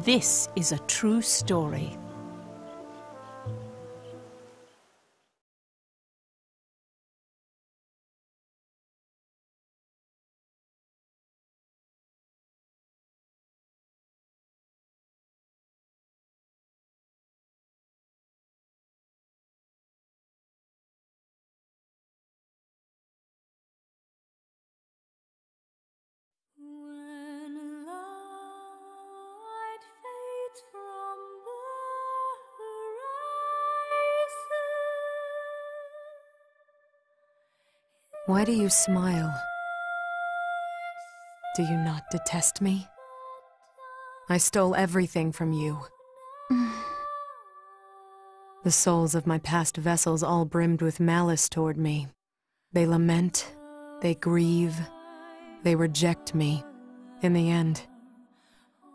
This is a true story. Why do you smile? Do you not detest me? I stole everything from you. The souls of my past vessels all brimmed with malice toward me. They lament, they grieve, they reject me. In the end,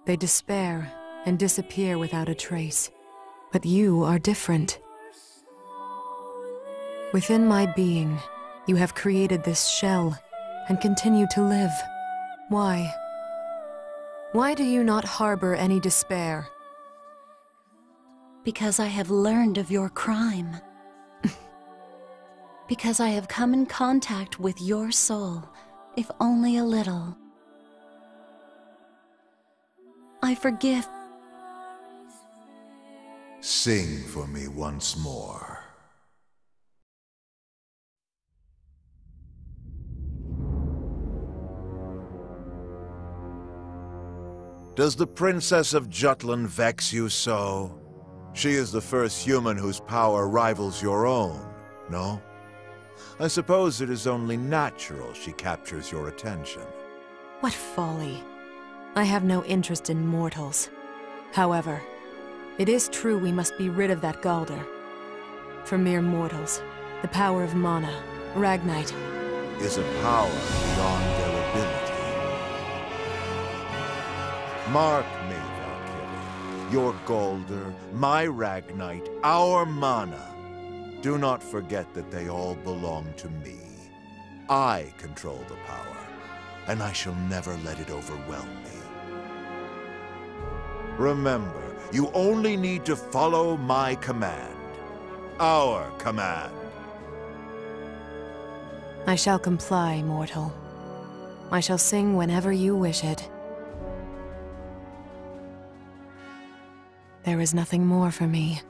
they despair and disappear without a trace. But you are different. Within my being, you have created this shell and continue to live. Why? Why do you not harbor any despair? Because I have learned of your crime. Because I have come in contact with your soul, if only a little. I forgive. Sing for me once more. Does the Princess of Jutland vex you so? She is the first human whose power rivals your own, no? I suppose it is only natural she captures your attention. What folly. I have no interest in mortals. However, it is true we must be rid of that Galder. For mere mortals, the power of mana, Ragnite, is a power beyond their ability. Mark me, Valkyria, your Galder, my Ragnite, our mana. Do not forget that they all belong to me. I control the power, and I shall never let it overwhelm me. Remember, you only need to follow my command. Our command. I shall comply, mortal. I shall sing whenever you wish it. There is nothing more for me.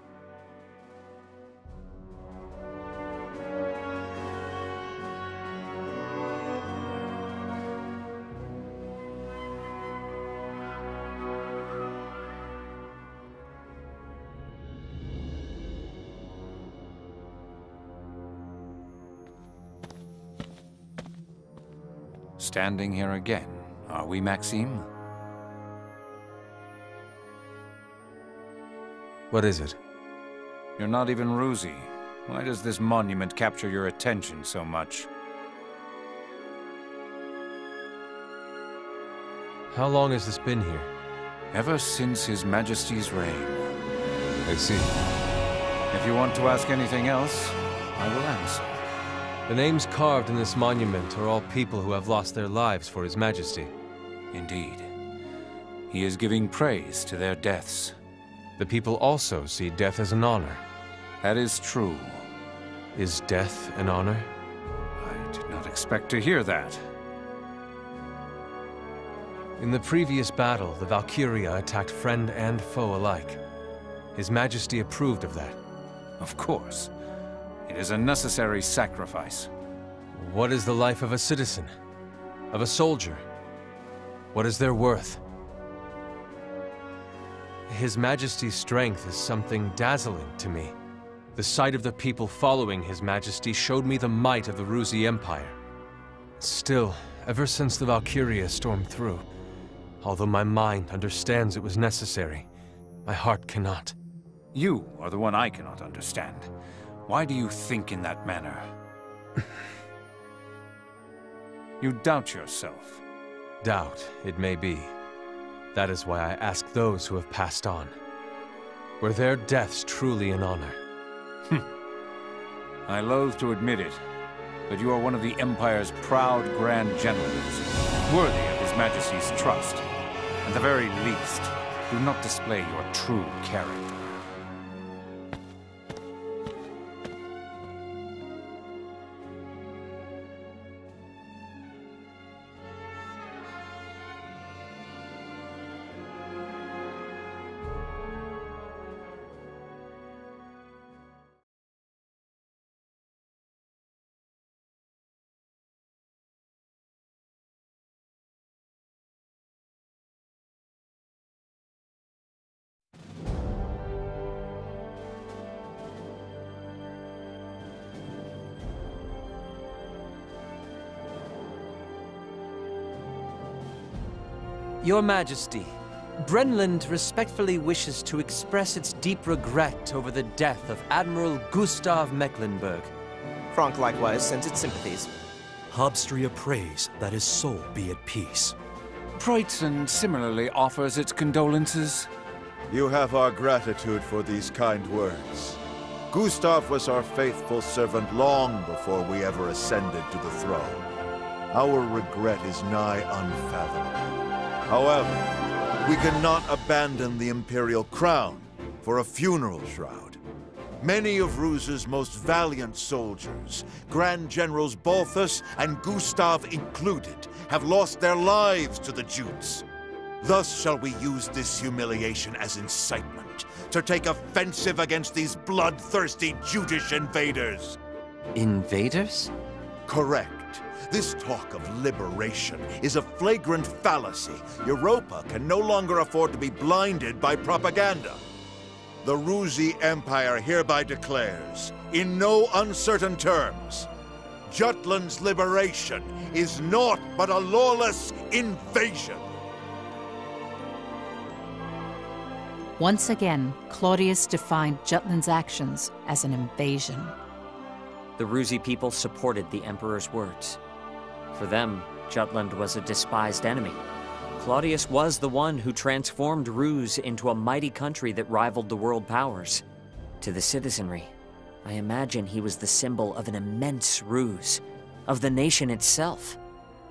Standing here again, are we, Maxime? What is it? You're not even Ruzhien. Why does this monument capture your attention so much? How long has this been here? Ever since His Majesty's reign. I see. If you want to ask anything else, I will answer. The names carved in this monument are all people who have lost their lives for His Majesty. Indeed. He is giving praise to their deaths. The people also see death as an honor. That is true. Is death an honor? I did not expect to hear that. In the previous battle, the Valkyria attacked friend and foe alike. His Majesty approved of that. Of course. It is a necessary sacrifice. What is the life of a citizen? Of a soldier? What is their worth? His Majesty's strength is something dazzling to me. The sight of the people following His Majesty showed me the might of the Ruzhien Empire. Still, ever since the Valkyria stormed through, although my mind understands it was necessary, my heart cannot. You are the one I cannot understand. Why do you think in that manner? You doubt yourself. Doubt, it may be. That is why I ask those who have passed on. Were their deaths truly an honor? I loathe to admit it, but you are one of the Empire's proud Grand Generals, worthy of His Majesty's trust. At the very least, Do not display your true character. Your Majesty, Brynhildr respectfully wishes to express its deep regret over the death of Admiral Gustav Mecklenburg. Frank likewise sends its sympathies. Habstria prays that his soul be at peace. Preutzen similarly offers its condolences. You have our gratitude for these kind words. Gustav was our faithful servant long before we ever ascended to the throne. Our regret is nigh unfathomable. However, we cannot abandon the Imperial crown for a funeral shroud. Many of Ruz's most valiant soldiers, Grand Generals Balthus and Gustav included, have lost their lives to the Jutes. Thus shall we use this humiliation as incitement to take offensive against these bloodthirsty Jutish invaders. Invaders? Correct. This talk of liberation is a flagrant fallacy. Europa can no longer afford to be blinded by propaganda. The Ruzhien Empire hereby declares, in no uncertain terms, Jutland's liberation is naught but a lawless invasion. Once again, Claudius defined Jutland's actions as an invasion. The Ruzhien people supported the Emperor's words. For them, Jutland was a despised enemy. Claudius was the one who transformed Ruz into a mighty country that rivaled the world powers. To the citizenry, I imagine he was the symbol of an immense Ruz, of the nation itself.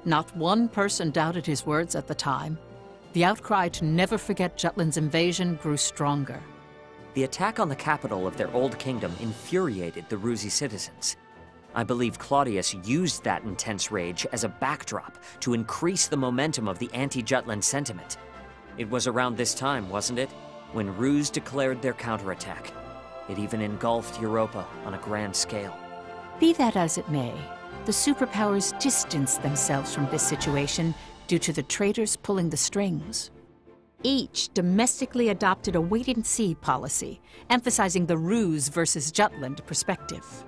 Not one person doubted his words at the time. The outcry to never forget Jutland's invasion grew stronger. The attack on the capital of their old kingdom infuriated the Ruzhien citizens. I believe Claudius used that intense rage as a backdrop to increase the momentum of the anti-Jutland sentiment. It was around this time, wasn't it, when Ruz declared their counterattack. It even engulfed Europa on a grand scale. Be that as it may, the superpowers distanced themselves from this situation due to the traitors pulling the strings. Each domestically adopted a wait-and-see policy, emphasizing the Ruz versus Jutland perspective.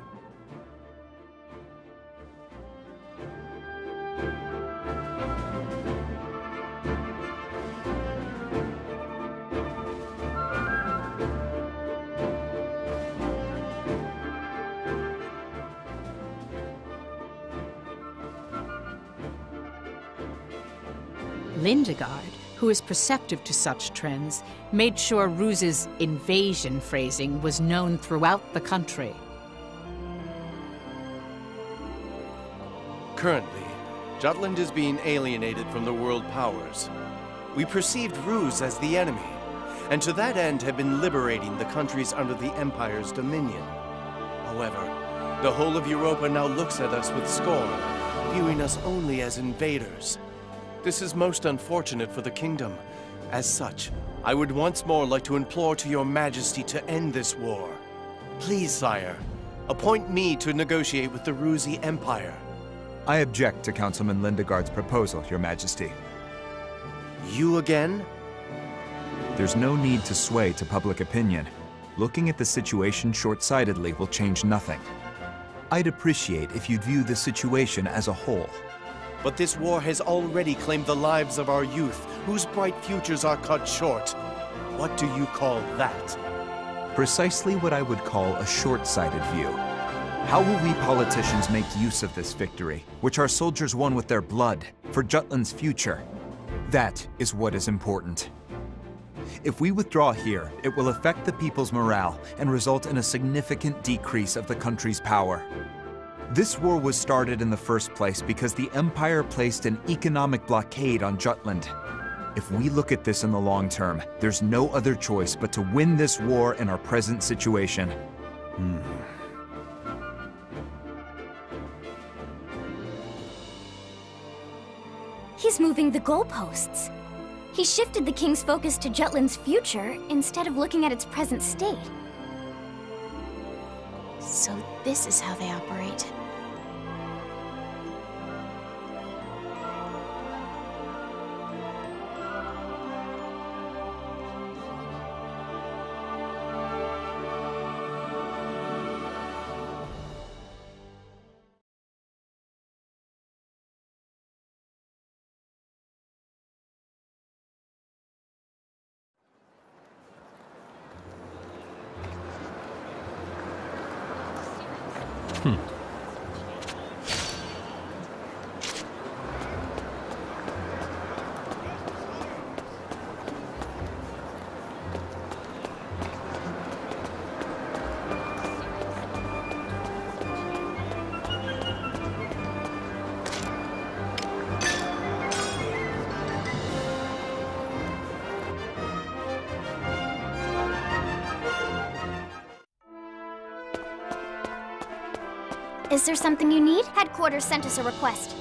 Lindegard, who is perceptive to such trends, made sure Ruz's invasion phrasing was known throughout the country. Currently, Jutland is being alienated from the world powers. We perceived Ruz as the enemy, and to that end have been liberating the countries under the Empire's dominion. However, the whole of Europa now looks at us with scorn, viewing us only as invaders. This is most unfortunate for the kingdom. As such, I would once more like to implore to your majesty to end this war. Please, sire, appoint me to negotiate with the Ruzhien Empire. I object to Councilman Lindegard's proposal, your majesty. You again? There's no need to sway to public opinion. Looking at the situation short-sightedly will change nothing. I'd appreciate if you'd view the situation as a whole. But this war has already claimed the lives of our youth, whose bright futures are cut short. What do you call that? Precisely what I would call a short-sighted view. How will we politicians make use of this victory, which our soldiers won with their blood, for Jutland's future? That is what is important. If we withdraw here, it will affect the people's morale and result in a significant decrease of the country's power. This war was started in the first place because the Empire placed an economic blockade on Jutland. If we look at this in the long term, there's no other choice but to win this war in our present situation. He's moving the goalposts. He shifted the king's focus to Jutland's future instead of looking at its present state. So this is how they operate. Is there something you need? Headquarters sent us a request.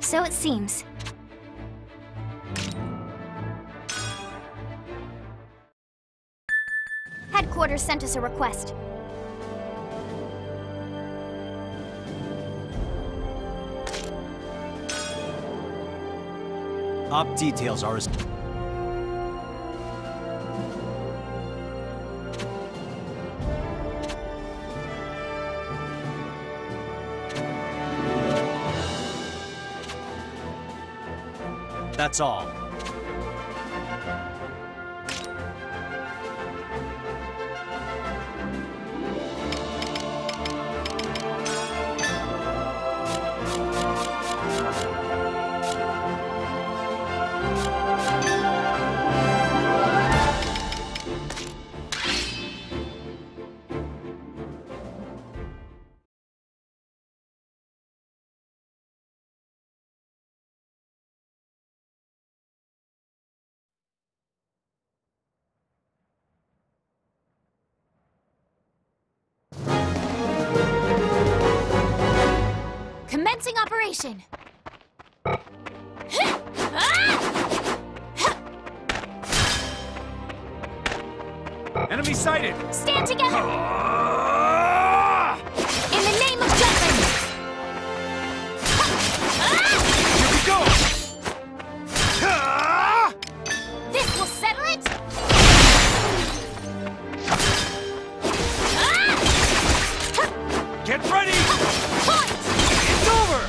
So it seems. Headquarters sent us a request. Op details are as... That's all. Commencing operation! Enemy sighted! Stand together! In the name of Jutland! Here we go! This will settle it! Get ready! Point! It's over!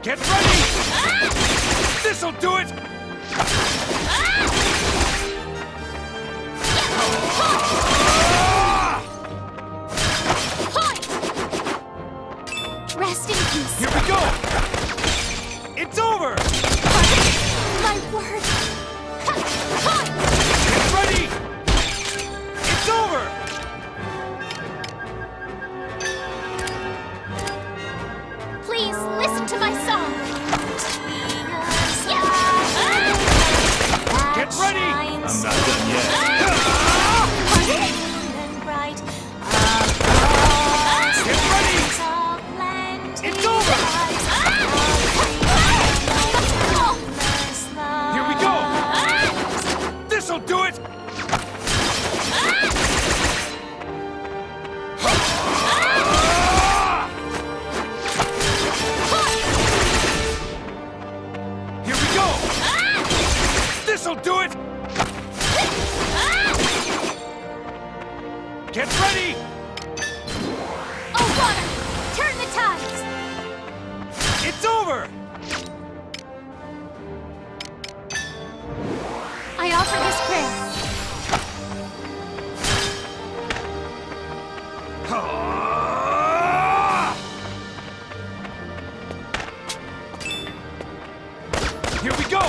Get ready! This'll do it! Point! Rest in peace. Here we go! It's over! My word! Point! Get ready! It's over! Please listen to my song. Get ready! I'm not done yet. Get ready! It's over! Here we go! This'll do it! Here we go! This'll do it! Get ready! Oh, water! Turn the tides! It's over! I offer this prayer. Here we go!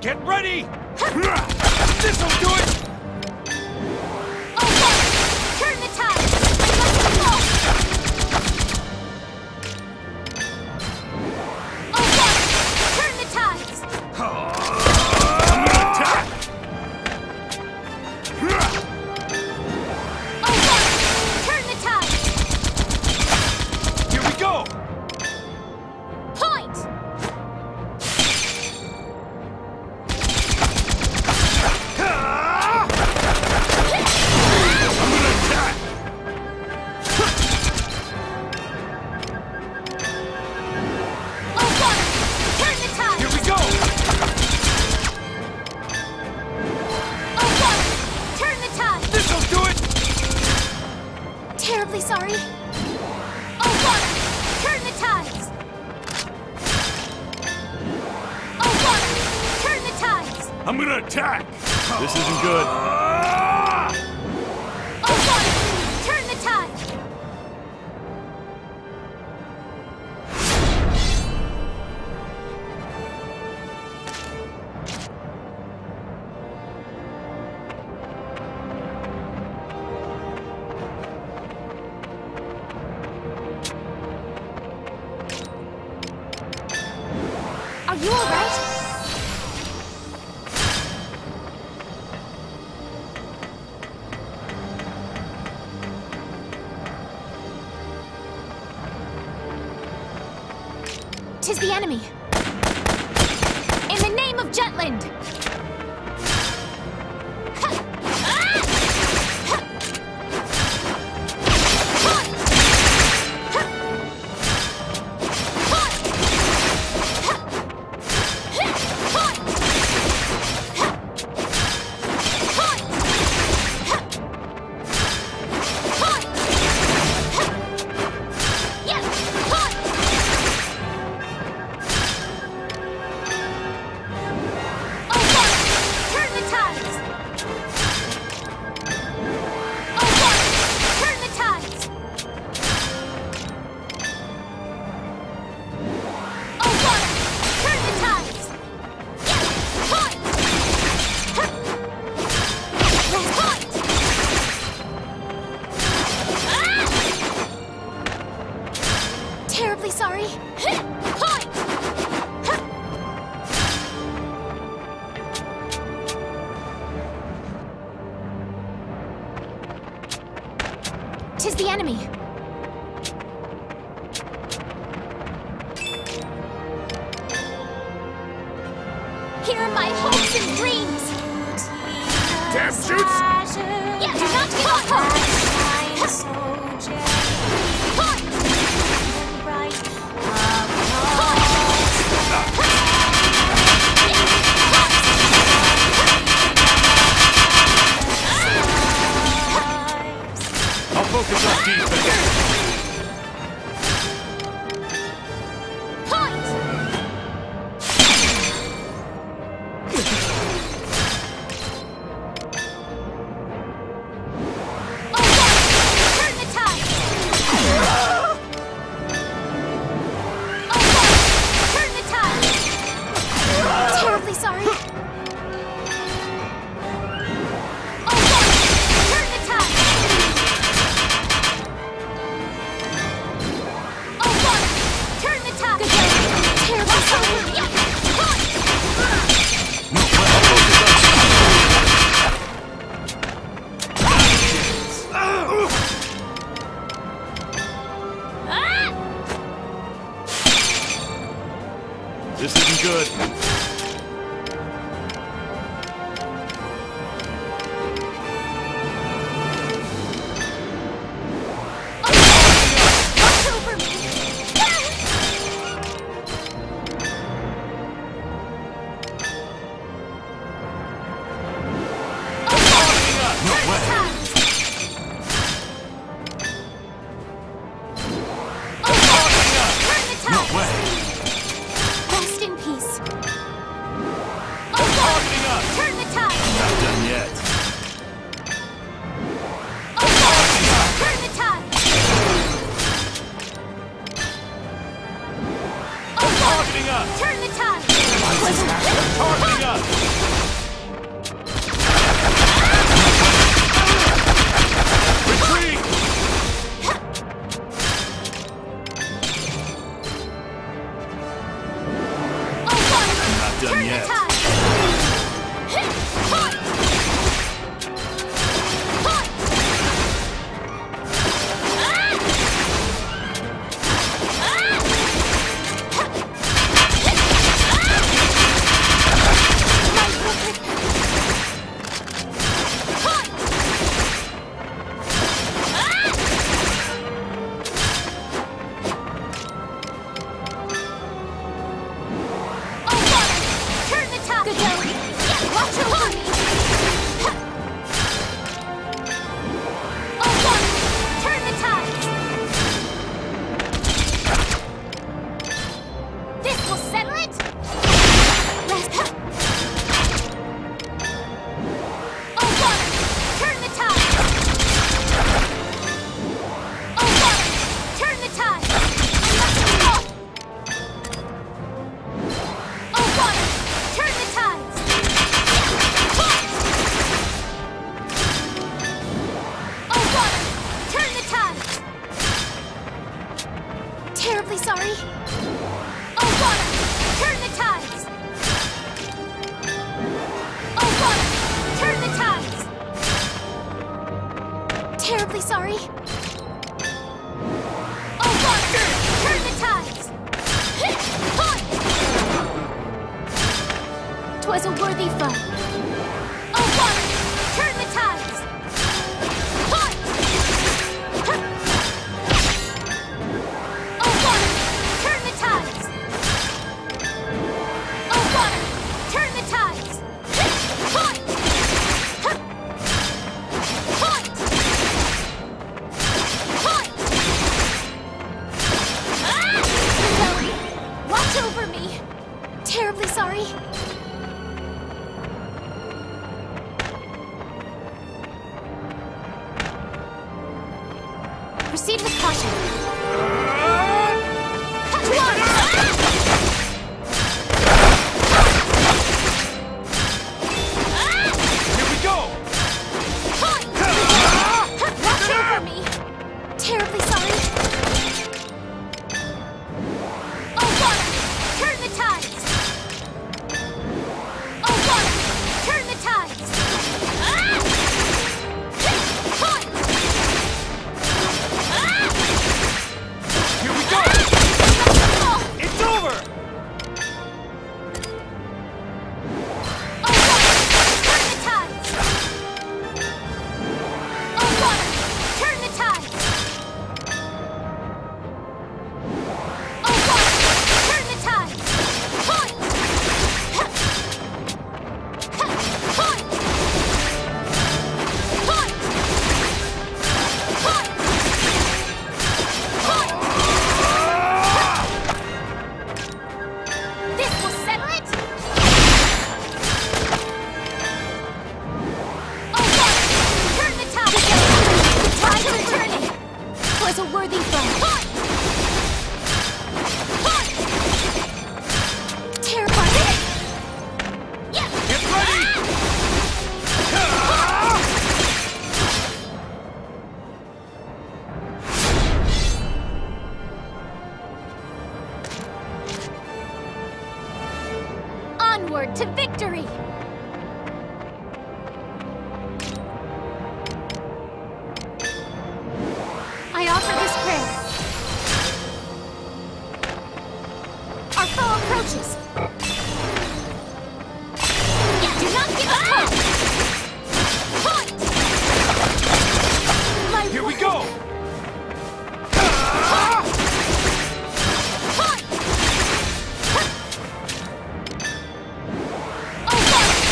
Get ready! This'll do it! Turn the tide! Let's turn the tides! I'm gonna attack! Turn the tides! Here we go! Point! I'm gonna attack! Turn the tides! Here we go! Turn the tides! This'll do it! Terribly sorry. Turn the tides! Turn the tides! I'm gonna attack! This isn't good. Turn the tides! Are you all right? Tis the enemy. In the name of Jutland! Terribly sorry. Tis the enemy. Here are my hopes and dreams. Damn shoots! Yeah, do not give up hope. I'll focus on defense. This isn't good. Rest in peace. Targeting us! Retreat! Not done yet. Proceed with caution. Here we go! Watch over me! Terribly sorry. Oh, water! Turn the tides! Oh, water! Turn the tides! Here we go! It's over! Oh, water! Turn the tides! Oh, water! Turn the tides! Oh, water! Turn the tides! Point! Point! Point! Point! This will settle it! Oh, water! Turn the tide! The tide is turning! 'Twas a worthy fight! Terrifying! Yeah! Get ready! Onward to victory! I offer this prayer. Our foe approaches. Do not give up hope! Point! My Here we go! Oh, water!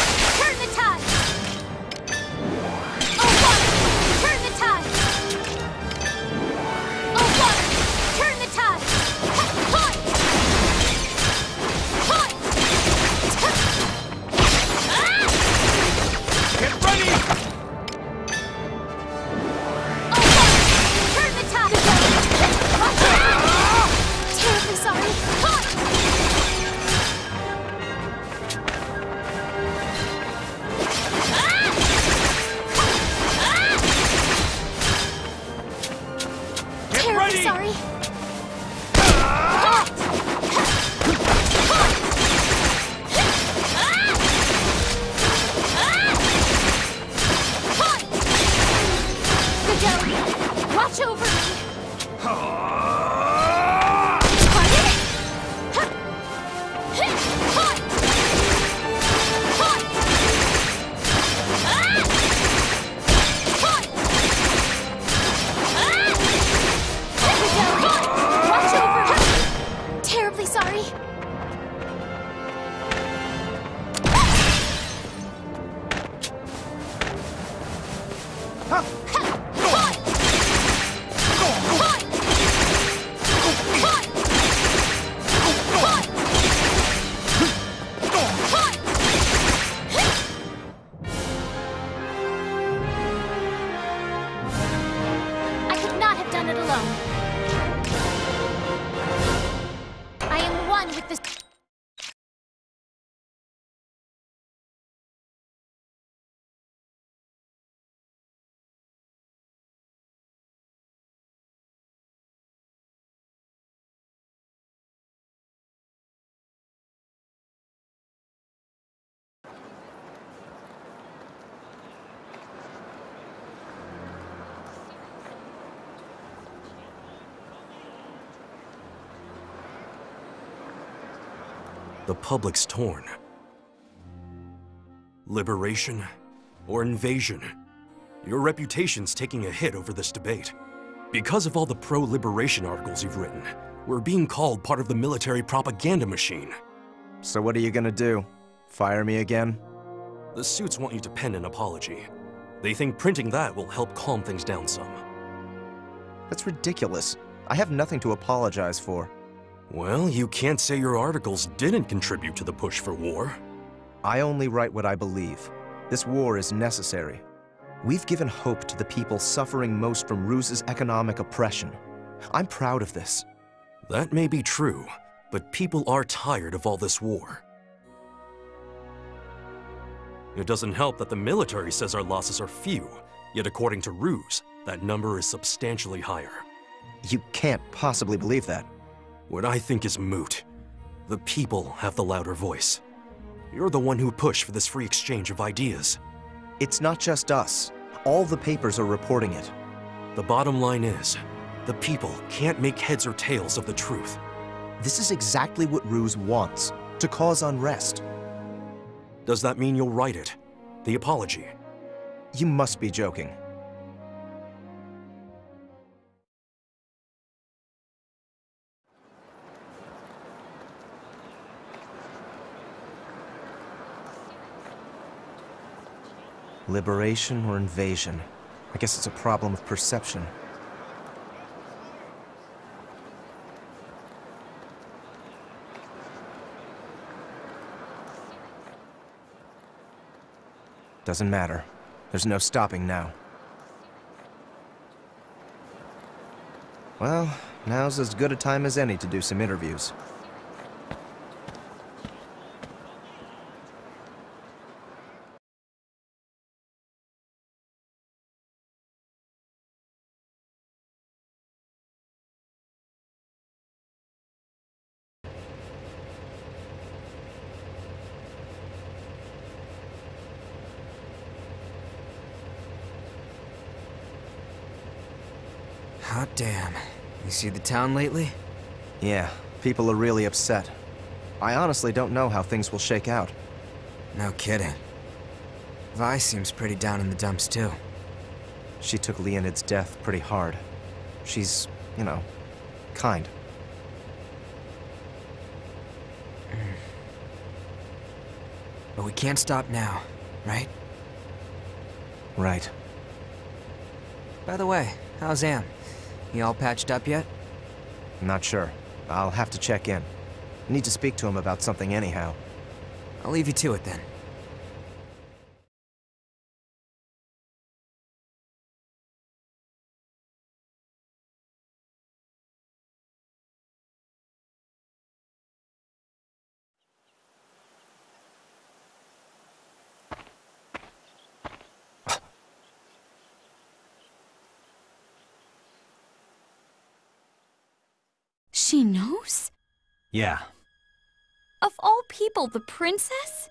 The public's torn. Liberation or invasion? Your reputation's taking a hit over this debate. Because of all the pro-liberation articles you've written, we're being called part of the military propaganda machine. So what are you gonna do? Fire me again? The suits want you to pen an apology. They think printing that will help calm things down some. That's ridiculous. I have nothing to apologize for. Well, you can't say your articles didn't contribute to the push for war. I only write what I believe. This war is necessary. We've given hope to the people suffering most from Ruz's economic oppression. I'm proud of this. That may be true, but people are tired of all this war. It doesn't help that the military says our losses are few, yet according to Ruz, that number is substantially higher. You can't possibly believe that. What I think is moot. The people have the louder voice. You're the one who pushed for this free exchange of ideas. It's not just us. All the papers are reporting it. The bottom line is, the people can't make heads or tails of the truth. This is exactly what Ruz wants, to cause unrest. Does that mean you'll write it? The apology? You must be joking. Liberation or invasion? I guess it's a problem of perception. Doesn't matter. There's no stopping now. Well, now's as good a time as any to do some interviews. Hot damn. You see the town lately? Yeah, people are really upset. I honestly don't know how things will shake out. No kidding. Vi seems pretty down in the dumps too. She took Leonid's death pretty hard. She's, you know, kind. But we can't stop now, right? Right. By the way, how's Am? He all patched up yet? Not sure. I'll have to check in. Need to speak to him about something anyhow. I'll leave you to it then. She knows? Yeah. Of all people, the princess?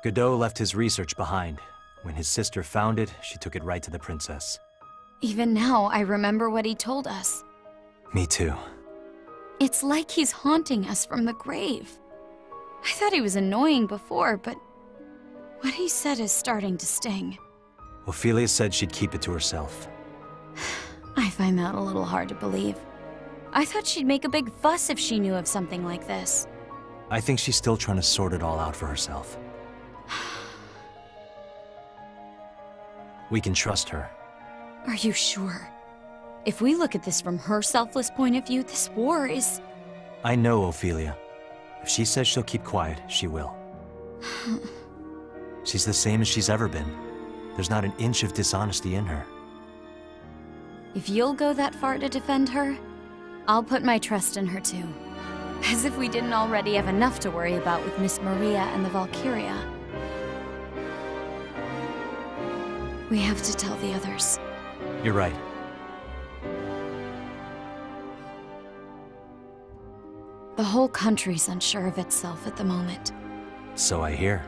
Godot left his research behind. When his sister found it, she took it right to the princess. Even now, I remember what he told us. Me too. It's like he's haunting us from the grave. I thought he was annoying before, but what he said is starting to sting. Ophelia said she'd keep it to herself. I find that a little hard to believe. I thought she'd make a big fuss if she knew of something like this. I think she's still trying to sort it all out for herself. We can trust her. Are you sure? If we look at this from her selfless point of view, this war is... I know Ophelia. If she says she'll keep quiet, she will. She's the same as she's ever been. There's not an inch of dishonesty in her. If you'll go that far to defend her, I'll put my trust in her too. As if we didn't already have enough to worry about with Miss Maria and the Valkyria. We have to tell the others. You're right. The whole country's unsure of itself at the moment. So I hear.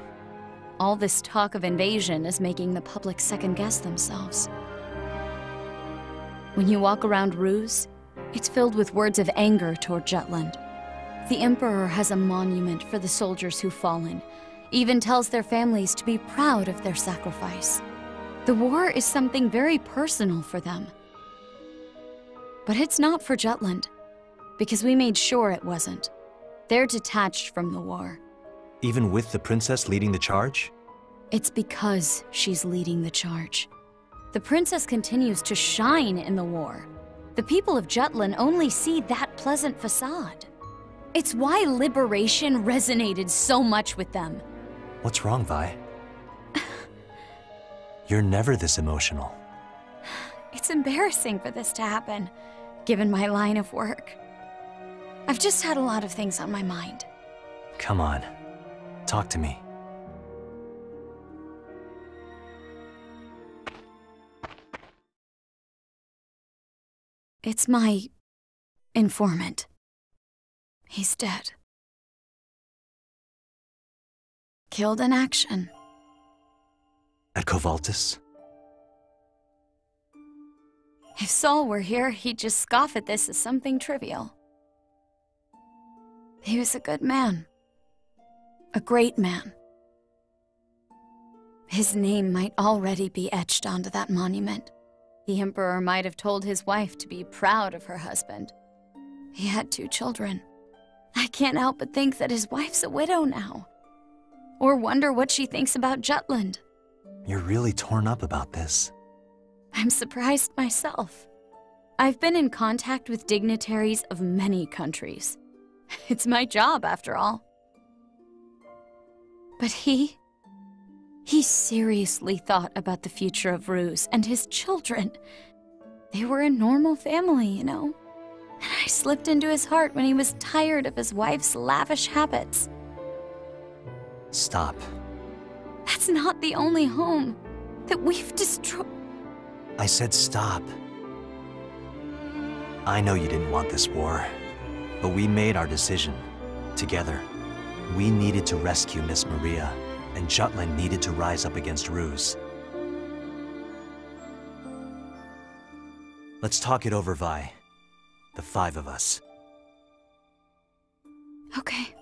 All this talk of invasion is making the public second-guess themselves. When you walk around Ruz, it's filled with words of anger toward Jutland. The Emperor has a monument for the soldiers who've fallen, even tells their families to be proud of their sacrifice. The war is something very personal for them. But it's not for Jutland, because we made sure it wasn't. They're detached from the war. Even with the princess leading the charge? It's because she's leading the charge. The princess continues to shine in the war. The people of Jutland only see that pleasant facade. It's why liberation resonated so much with them. What's wrong, Vi? You're never this emotional. It's embarrassing for this to happen, given my line of work. I've just had a lot of things on my mind. Come on, talk to me. It's my informant. He's dead. Killed in action. At Kovaltis? If Saul were here, he'd just scoff at this as something trivial. He was a good man. A great man. His name might already be etched onto that monument. The Emperor might have told his wife to be proud of her husband. He had 2 children. I can't help but think that his wife's a widow now. Or wonder what she thinks about Jutland. You're really torn up about this. I'm surprised myself. I've been in contact with dignitaries of many countries. It's my job, after all. But he seriously thought about the future of Ruz and his children. They were a normal family, you know. And I slipped into his heart when he was tired of his wife's lavish habits. Stop. That's not the only home that we've destroyed. I said stop. I know you didn't want this war, but we made our decision. Together. We needed to rescue Miss Maria, and Jutland needed to rise up against Ruz. Let's talk it over, Vi. The 5 of us. Okay.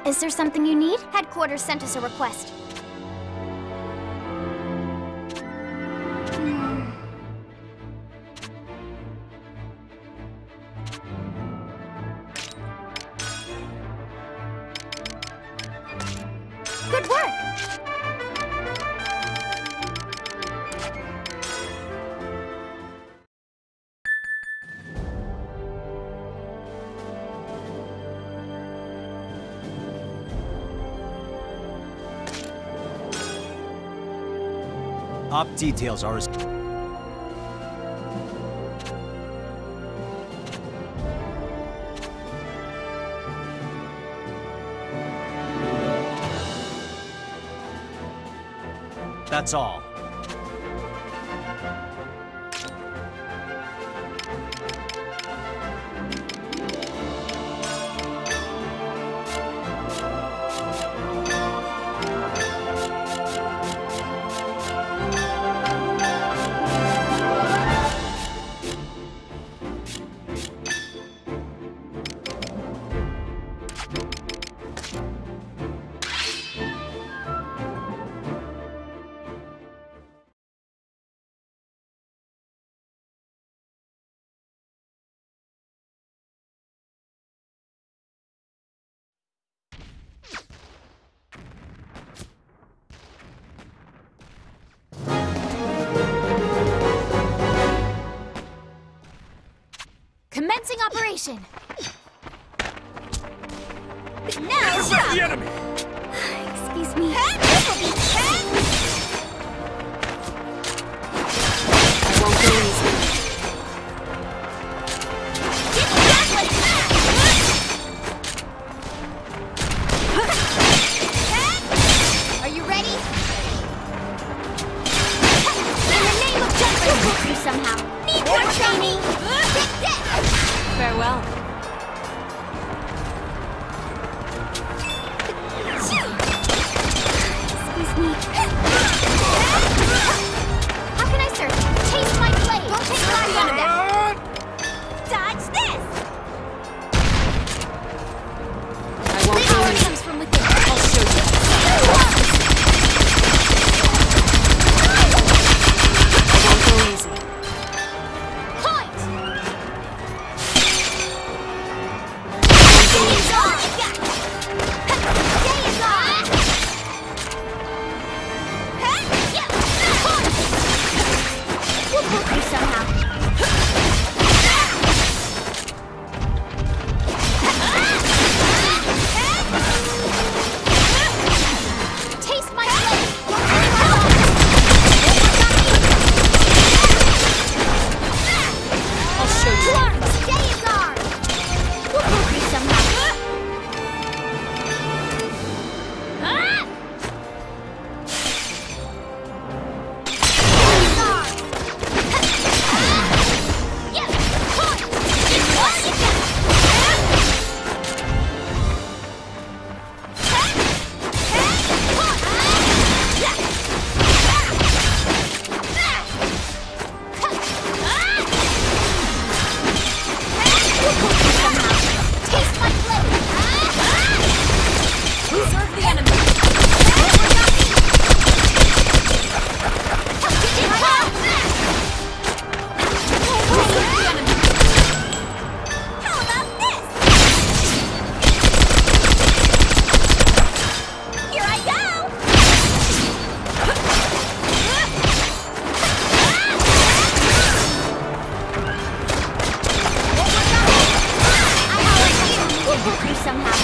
Is there something you need? Headquarters sent us a request. Good work! Op details are as... That's all. operation. Now stop. The enemy! Excuse me. This will be I won't go easy. Are you ready? In the name of justice, we'll help you somehow. Need more training. Farewell. Excuse me. How can I serve you? Taste my blade. Don't take fire out of them. Dodge this. I won't go easy. Comes from within. I'll show you. I won't go easy. Point. We'll book you somehow. Taste my blade. I'll show you. Arms, day is ours. We'll book you somehow. Taste my blade. Serve the enemy. How about this? Here I go! We'll book you somehow.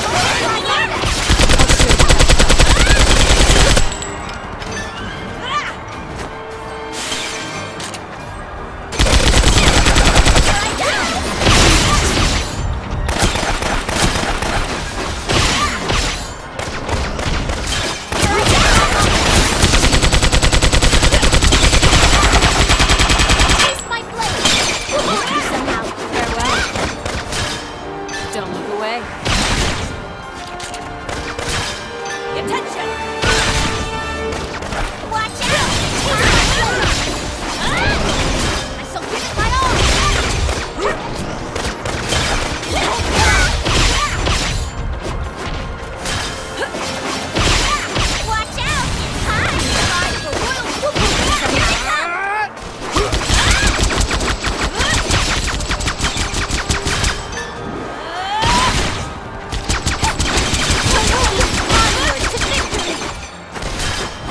Taste my blade. We'll book you somehow. Farewell. Don't look away. Attention! Watch out! Taste my blade. I shall give it my all. Watch out! Hi! The royal whoop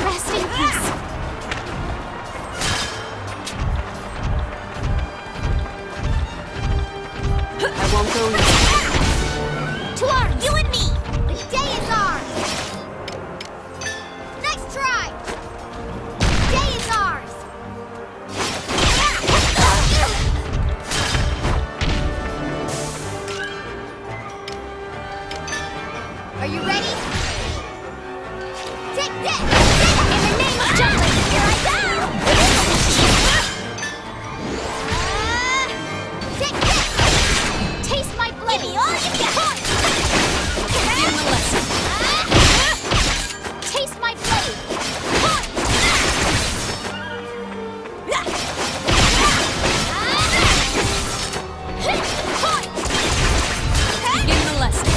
Rest in peace. I won't go easy. To arms, you and me. The day is ours. Next try. Day is ours. Are you ready? Take this! In the name of Jutland, here I go! Take this! Taste my blade! Give me all you got! Give him a lesson. Taste my blade! Give him a lesson.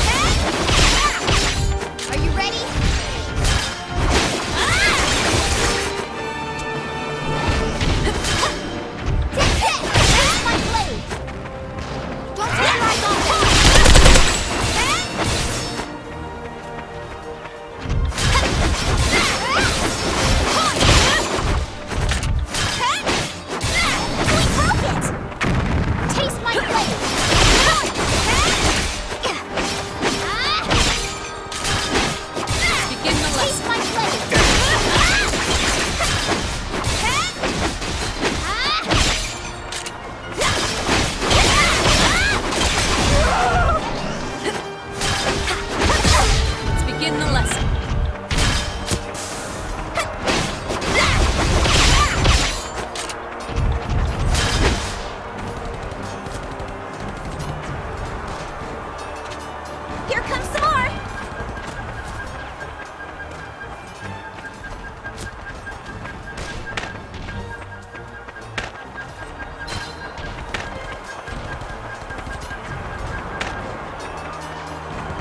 Here comes some more!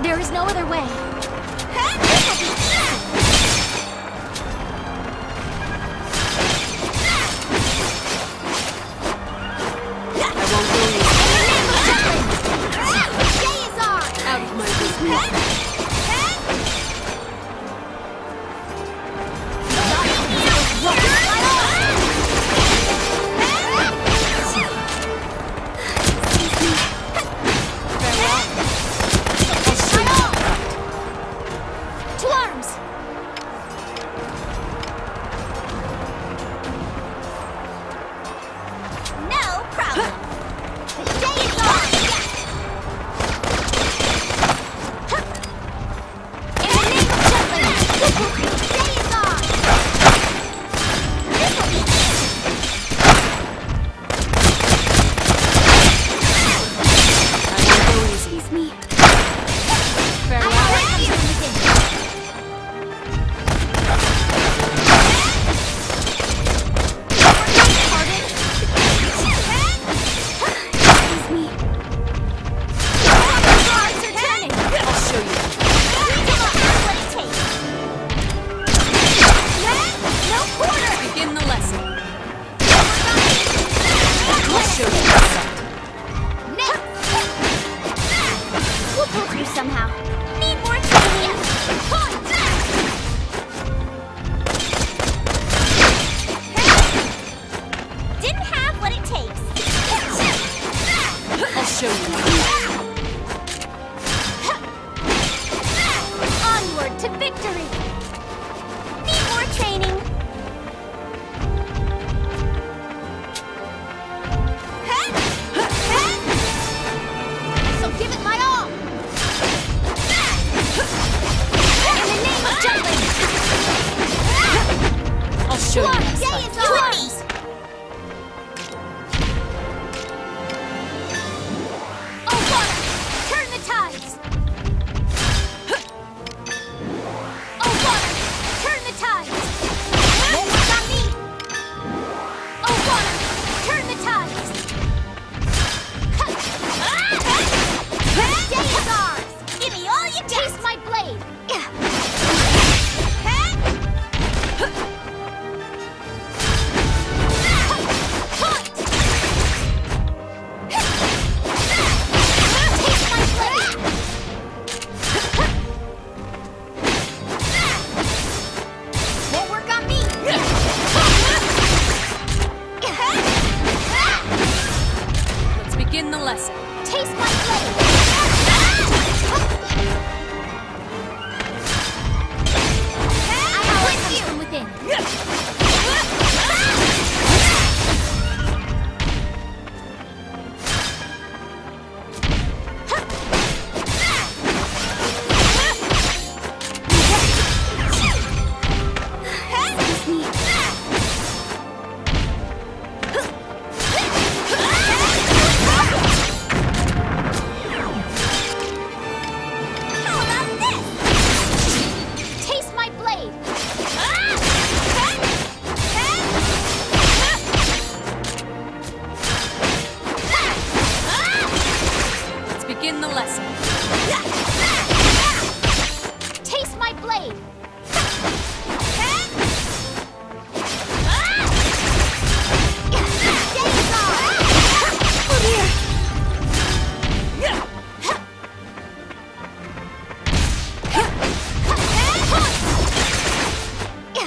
There is no other way.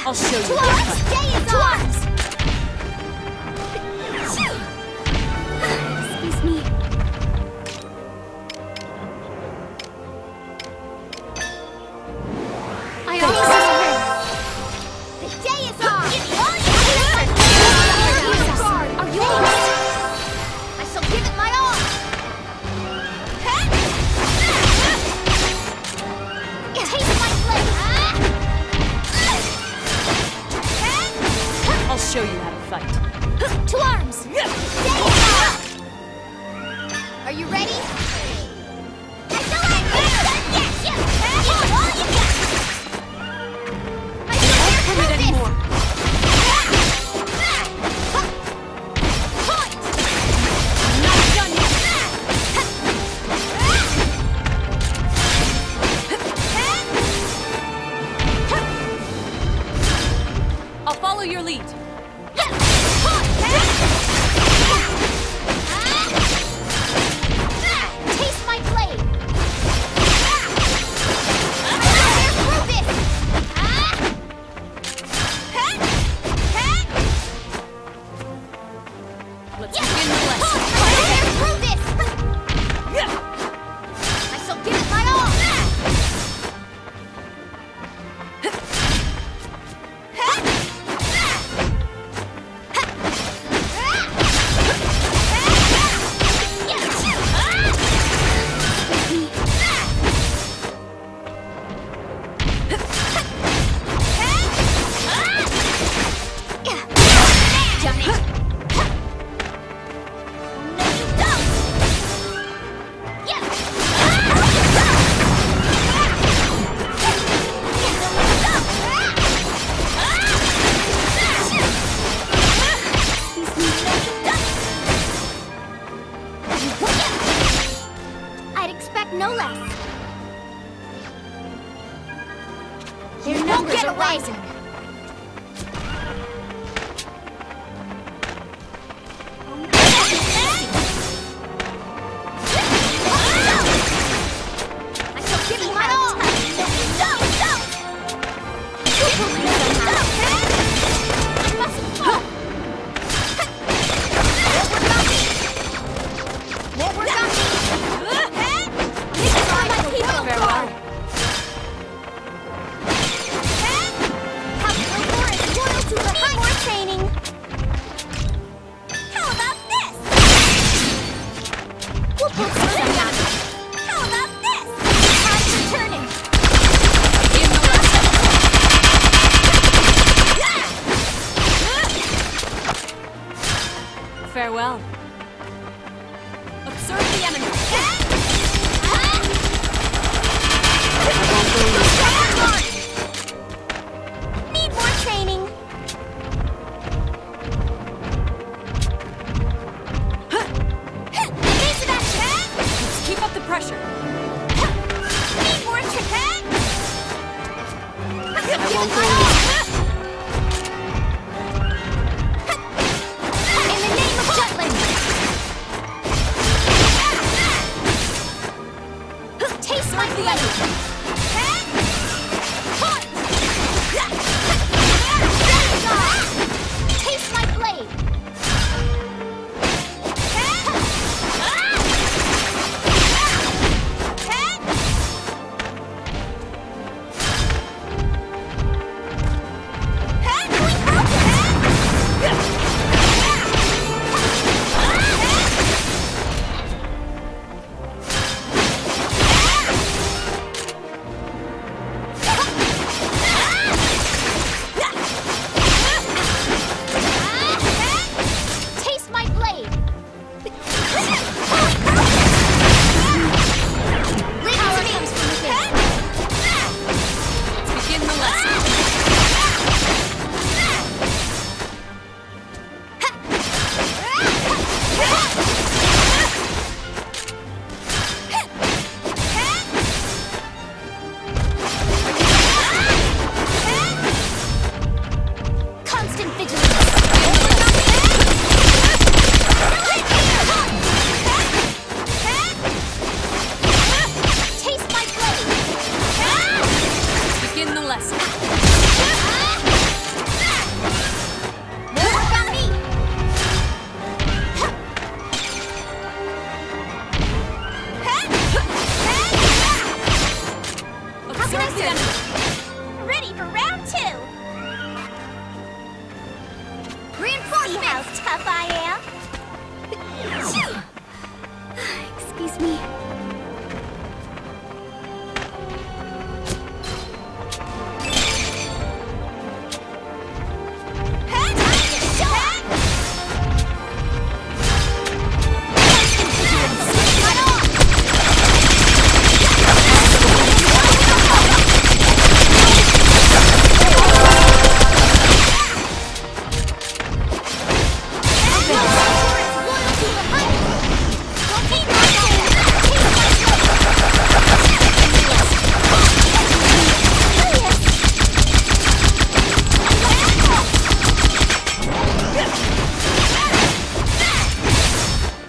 I'll show you. To arms! Stay in arms! Excuse me. I always the day is on! Give me all you guard! Are yours! I shall give it my all! Taste my blade! success! Their numbers are rising! I shall give it my all! I mustn't fall! More work on me! This is all my people! Farewell! House Wilbur is loyal to the high. More training! How about this? We'll put some down. How about this? Time's returning! Give the lesson! Farewell. Observe the enemy. Need more training. Evasive action. Let's keep up the pressure. Need more training. I won't go. In the name of Jutland. Taste my blade. Taste my blade. Taste my blade. Power comes from within. Let's begin the lesson. Constant vigilance. Taste my blade. Let's begin the lesson. More work on me. How can I Observe the enemy. serve? Ready for round 2. Reinforcements. See how tough I am. Excuse me.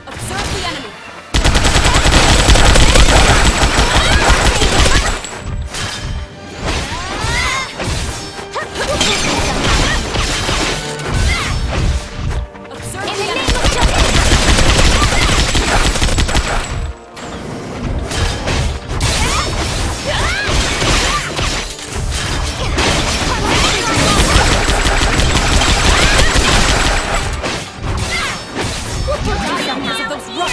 Observe the enemy. Observe the enemy. Because of those rocks.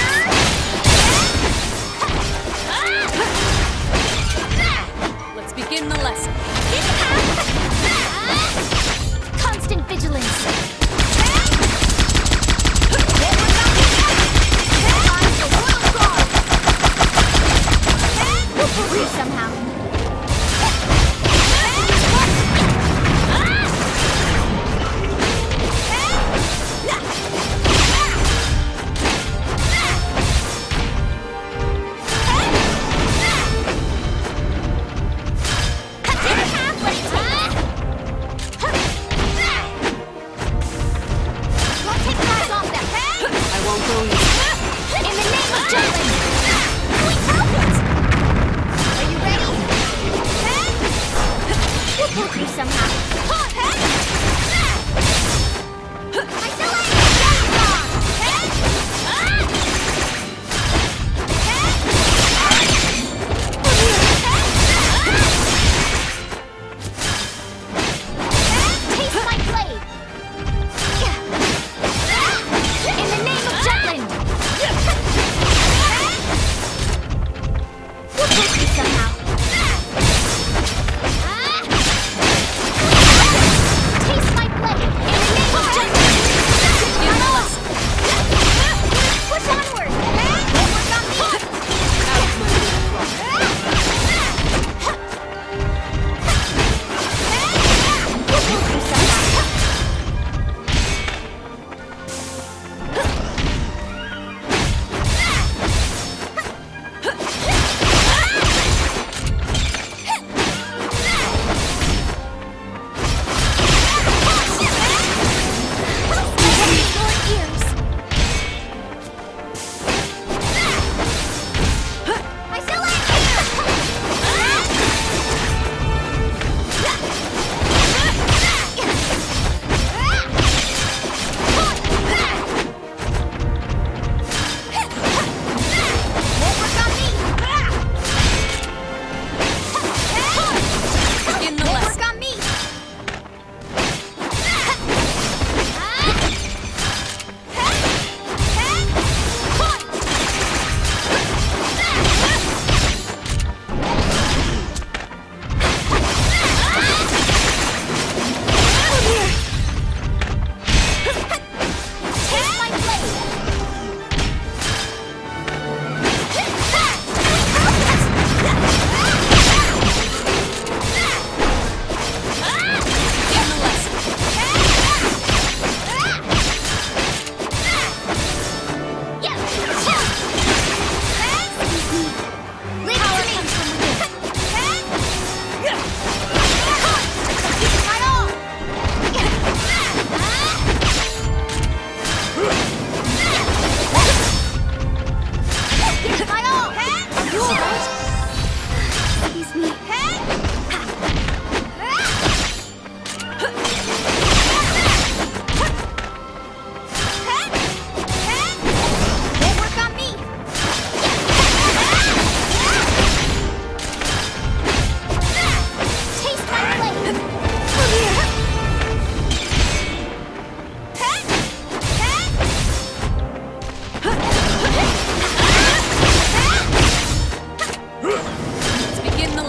Let's begin the lesson. Constant vigilance. We'll breathe somehow.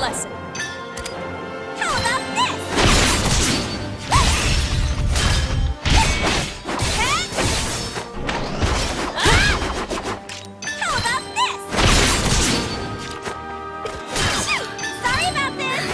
lesson. How about this? How about this? Sorry about this.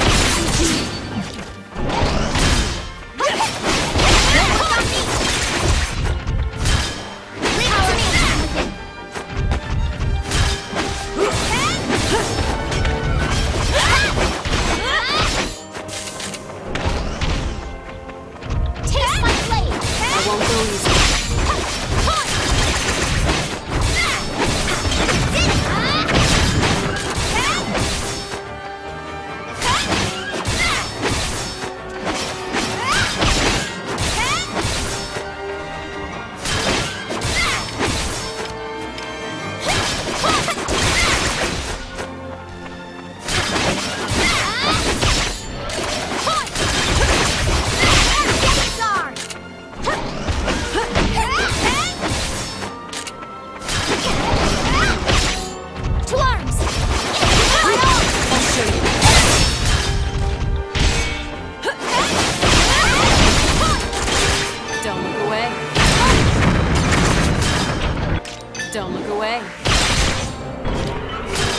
Don't look away.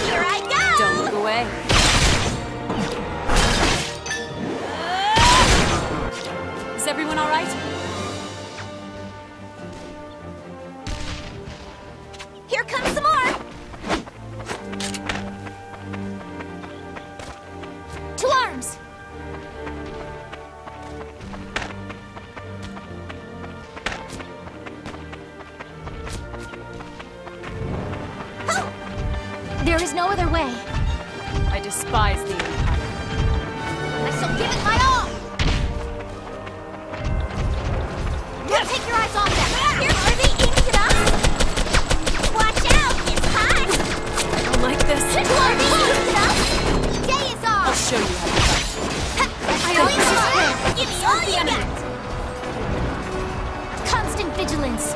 Here I go! Don't look away. Is everyone all right? Here comes some more! To arms! There is no other way. I despise the Empire. I shall give it my all! Don't take your eyes off them! Here, are they aiming at us? Watch out, it's hot! I don't like this. Are they aiming at us? Day is off! I'll show you how to fight. I always just give me all you got! Constant vigilance.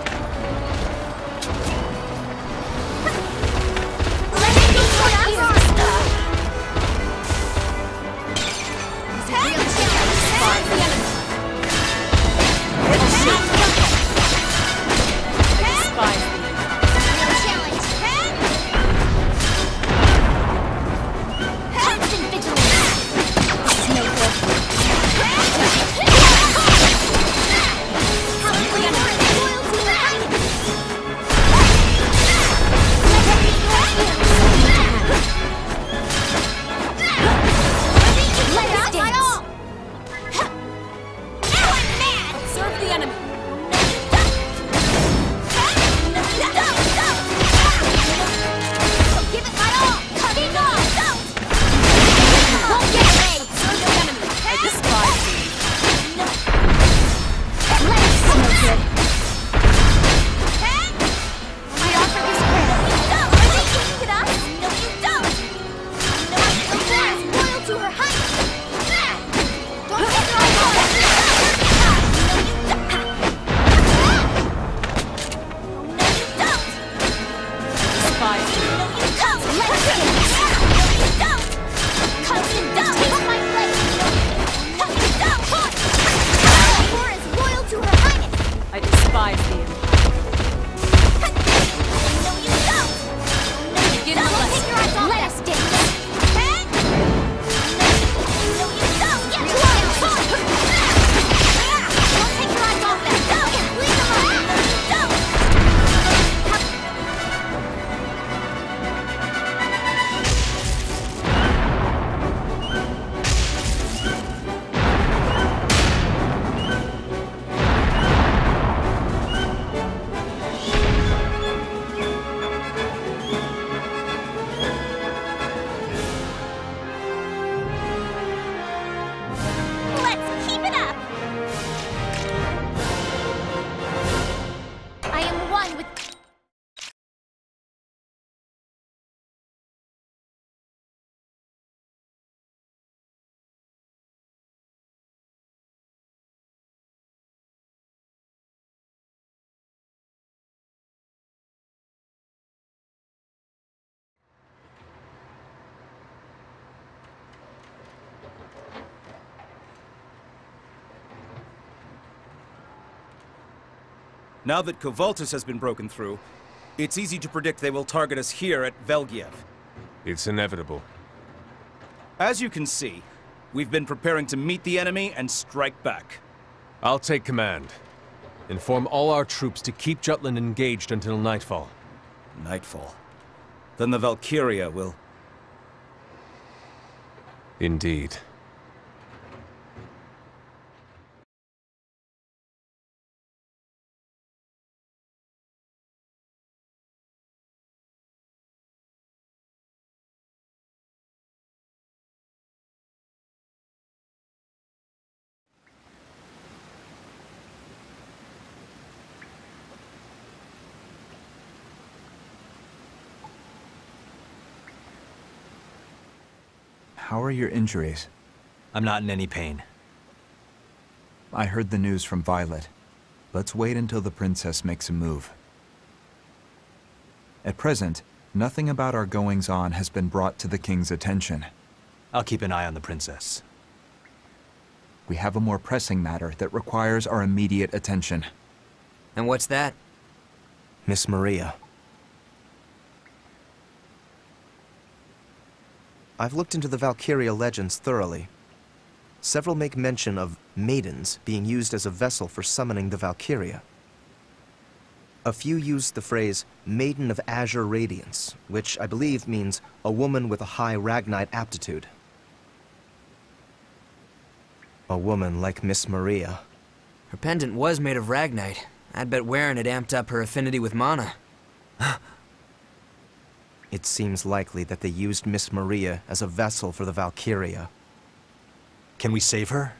Now that Kovaltus has been broken through, it's easy to predict they will target us here at Velgiev. It's inevitable. As you can see, we've been preparing to meet the enemy and strike back. I'll take command. Inform all our troops to keep Jutland engaged until nightfall. Nightfall? Then the Valkyria will... Indeed. How are your injuries? I'm not in any pain. I heard the news from Violet. Let's wait until the princess makes a move. At present, nothing about our goings-on has been brought to the king's attention. I'll keep an eye on the princess. We have a more pressing matter that requires our immediate attention. And what's that? Miss Maria. I've looked into the Valkyria legends thoroughly. Several make mention of maidens being used as a vessel for summoning the Valkyria. A few use the phrase Maiden of Azure Radiance, which I believe means a woman with a high Ragnite aptitude. A woman like Miss Maria. Her pendant was made of Ragnite. I'd bet wearing it amped up her affinity with mana. It seems likely that they used Miss Maria as a vessel for the Valkyria. Can we save her?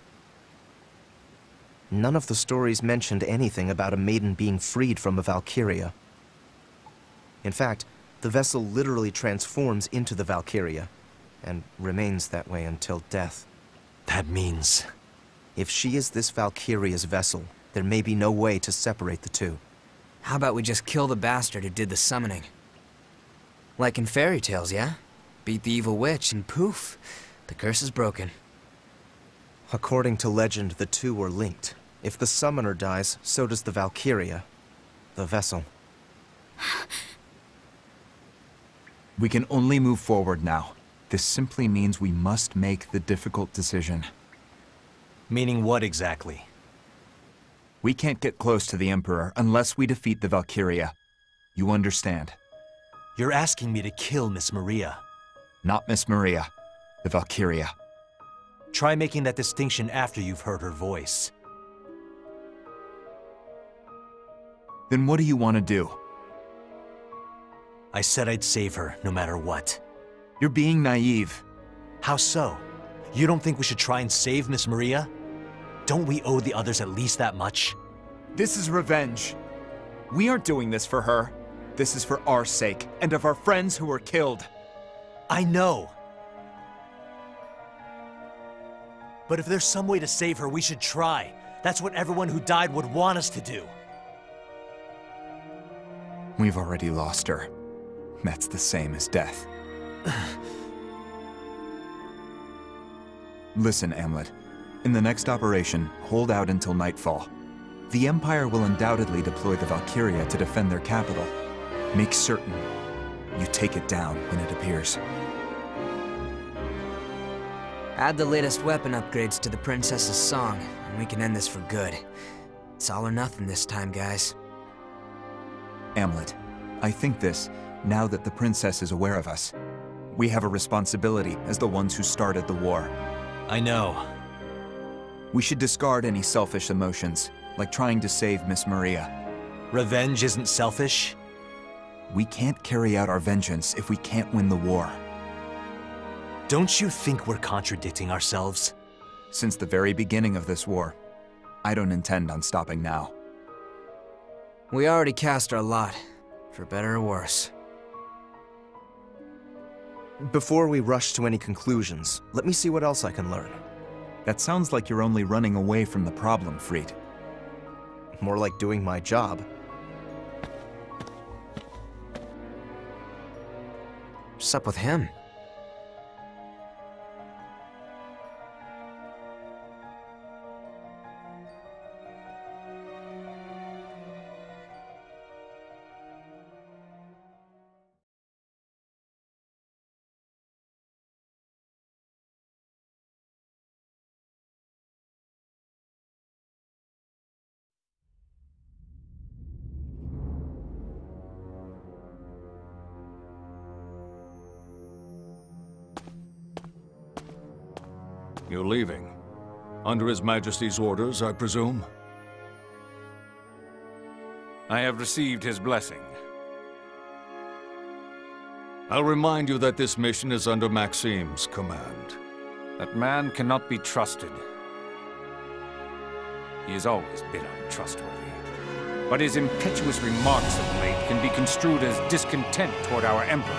None of the stories mentioned anything about a maiden being freed from a Valkyria. In fact, the vessel literally transforms into the Valkyria, and remains that way until death. That means... If she is this Valkyria's vessel, there may be no way to separate the two. How about we just kill the bastard who did the summoning? Like in fairy tales, yeah? Beat the evil witch and poof, the curse is broken. According to legend, the two are linked. If the summoner dies, so does the Valkyria, the vessel. We can only move forward now. This simply means we must make the difficult decision. Meaning what exactly? We can't get close to the Emperor unless we defeat the Valkyria. You understand? You're asking me to kill Miss Maria. Not Miss Maria. The Valkyria. Try making that distinction after you've heard her voice. Then what do you want to do? I said I'd save her, no matter what. You're being naive. How so? You don't think we should try and save Miss Maria? Don't we owe the others at least that much? This is revenge. We aren't doing this for her. This is for our sake, and of our friends who were killed. I know. But if there's some way to save her, we should try. That's what everyone who died would want us to do. We've already lost her. That's the same as death. Listen, Amleth. In the next operation, hold out until nightfall. The Empire will undoubtedly deploy the Valkyria to defend their capital. Make certain you take it down when it appears. Add the latest weapon upgrades to the princess's song, and we can end this for good. It's all or nothing this time, guys. Amleth, I think this, now that the princess is aware of us. We have a responsibility as the ones who started the war. I know. We should discard any selfish emotions, like trying to save Miss Maria. Revenge isn't selfish? We can't carry out our vengeance if we can't win the war. Don't you think we're contradicting ourselves? Since the very beginning of this war, I don't intend on stopping now. We already cast our lot, for better or worse. Before we rush to any conclusions, let me see what else I can learn. That sounds like you're only running away from the problem, Fried. More like doing my job. What's up with him? You're leaving. Under His Majesty's orders, I presume? I have received his blessing. I'll remind you that this mission is under Maxime's command. That man cannot be trusted. He has always been untrustworthy. But his impetuous remarks of late can be construed as discontent toward our Emperor.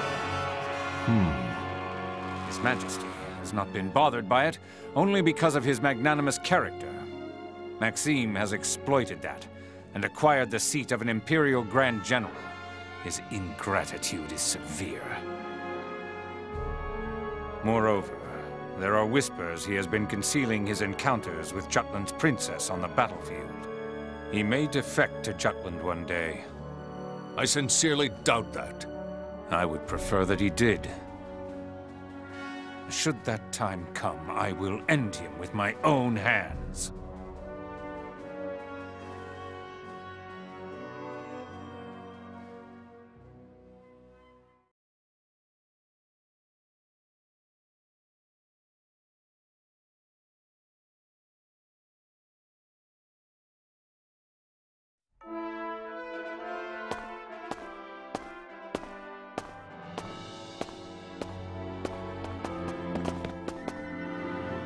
His Majesty has not been bothered by it, only because of his magnanimous character. Maxime has exploited that, and acquired the seat of an Imperial Grand General. His ingratitude is severe. Moreover, there are whispers he has been concealing his encounters with Jutland's princess on the battlefield. He may defect to Jutland one day. I sincerely doubt that. I would prefer that he did. Should that time come, I will end him with my own hands.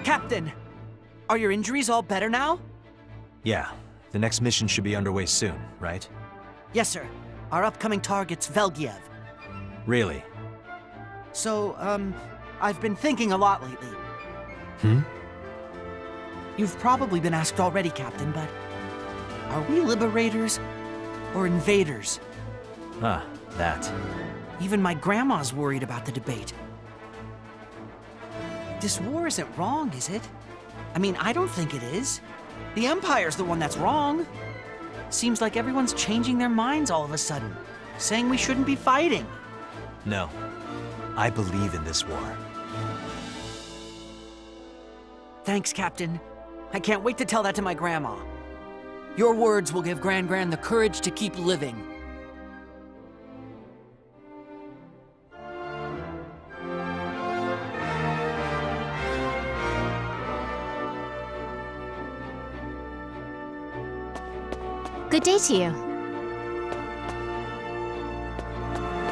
Captain! Are your injuries all better now? Yeah, the next mission should be underway soon, right? Yes, sir. Our upcoming target's Velgiev. Really? So, I've been thinking a lot lately. You've probably been asked already, Captain, but are we liberators or invaders? Ah, that. Even my grandma's worried about the debate. This war isn't wrong, is it? I mean, I don't think it is. The Empire's the one that's wrong. Seems like everyone's changing their minds all of a sudden, saying we shouldn't be fighting. No. I believe in this war. Thanks, Captain. I can't wait to tell that to my grandma. Your words will give Gran the courage to keep living. Good day to you.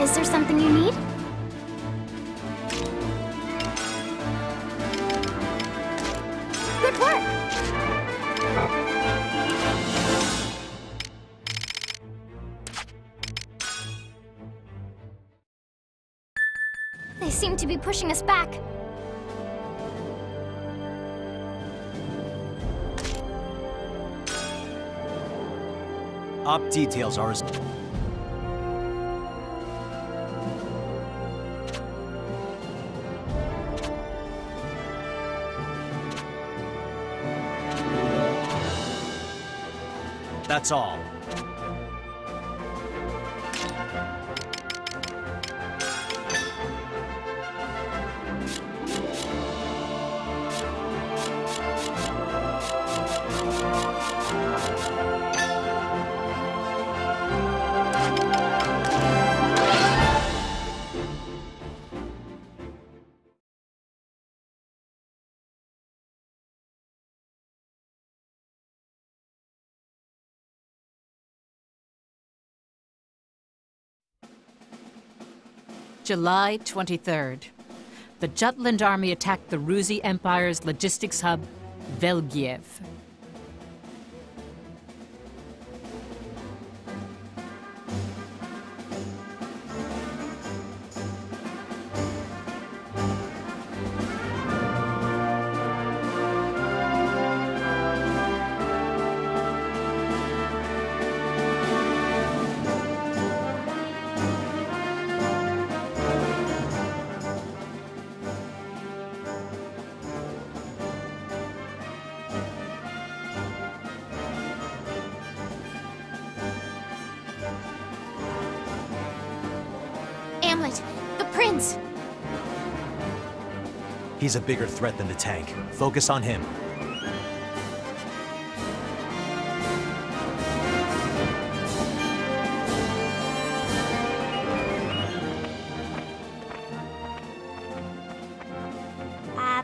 Is there something you need? Good work! They seem to be pushing us back. Op details are as... That's all. July 23rd. The Jutland army attacked the Ruzhien Empire's logistics hub, Velgiev. Amleth, the prince! He's a bigger threat than the tank. Focus on him.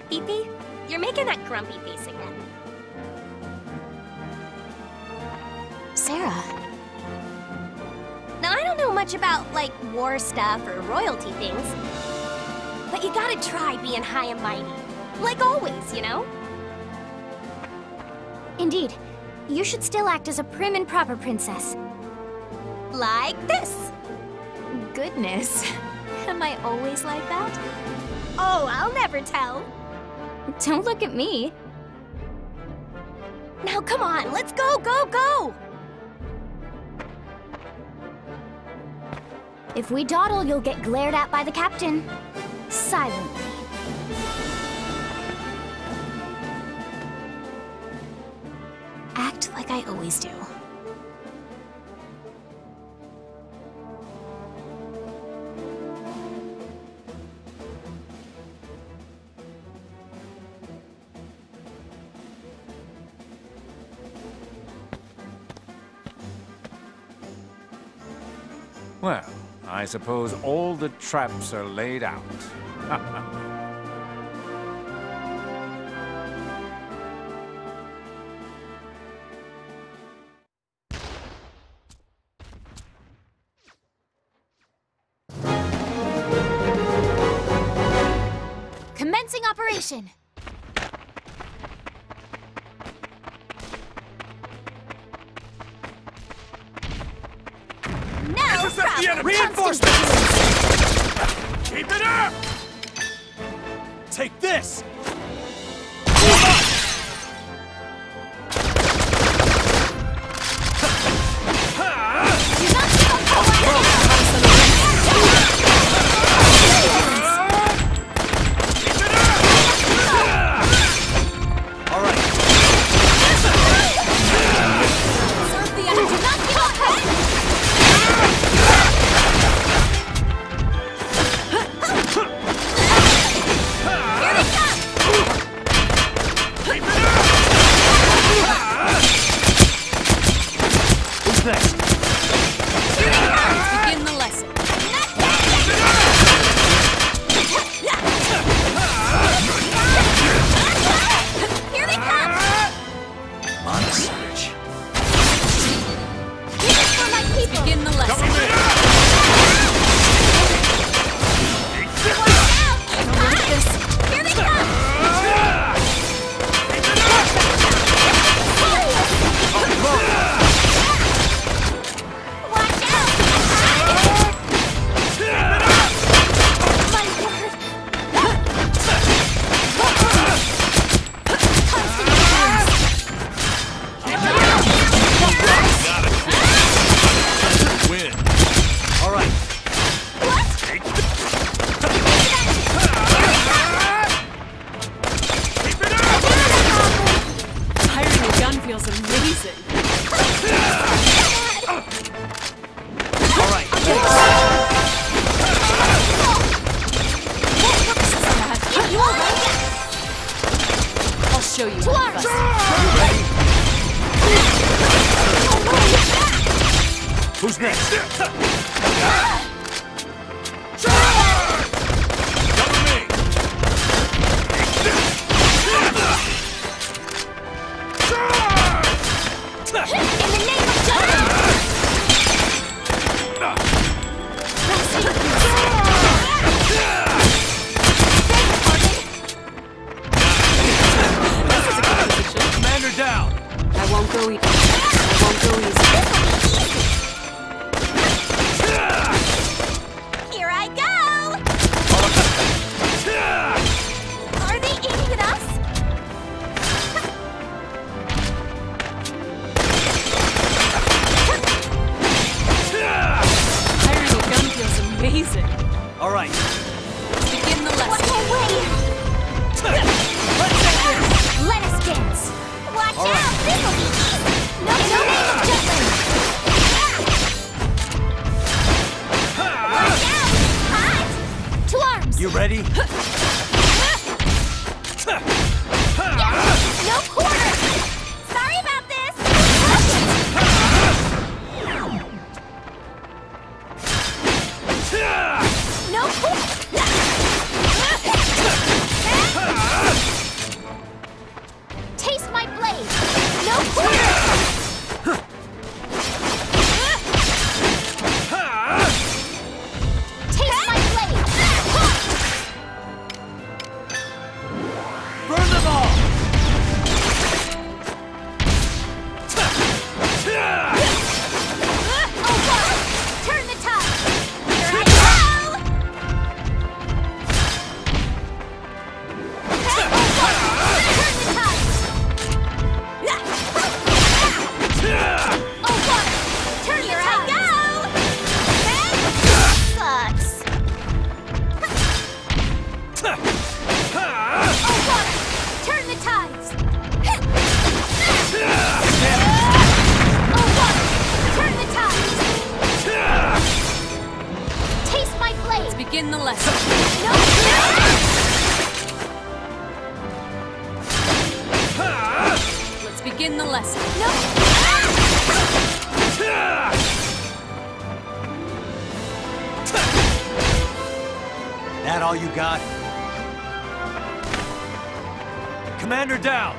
Pee-pee? You're making that grumpy face again. Sarah. Now, I don't know much about, like, war stuff or royalty things. But you gotta try being high and mighty. Like always, you know? Indeed. You should still act as a prim and proper princess. Like this. Goodness. Am I always like that? Oh, I'll never tell. Don't look at me. Now, come on, let's go, go, go! If we dawdle, you'll get glared at by the captain. Silently. Act like I always do. Well, I suppose all the traps are laid out. Commencing operation. Intercept the enemy! Reinforcements! Keep it up! Take this! Who's next? begin the lesson. Let's begin the lesson. That all you got? Commander down!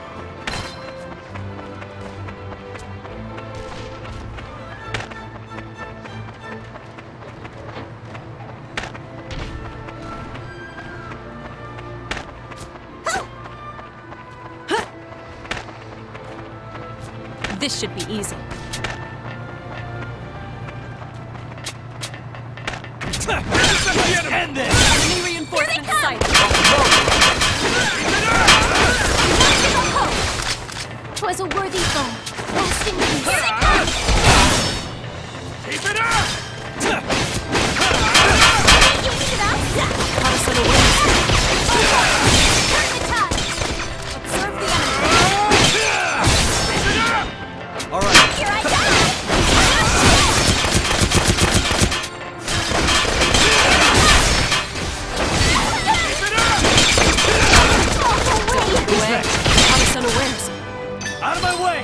This should be easy. End this! Enemy reinforcements sighted. 'Twas a worthy foe. Rest in peace. Keep it up! Observe the enemy. All right. Here I die! Unawares. Out of my way!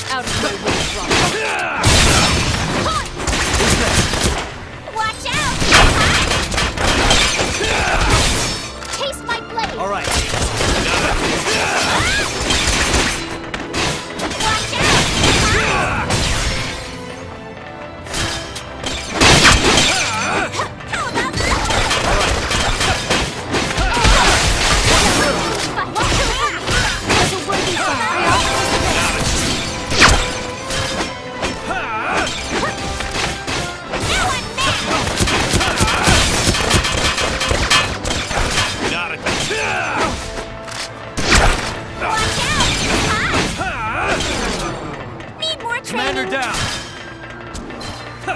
Out of my way, Rock. Watch out! Taste my blade! All right. Watch out! How about that? Was a worthy foe. Now I'm mad! Got it. Watch out! Need more training. Commander down!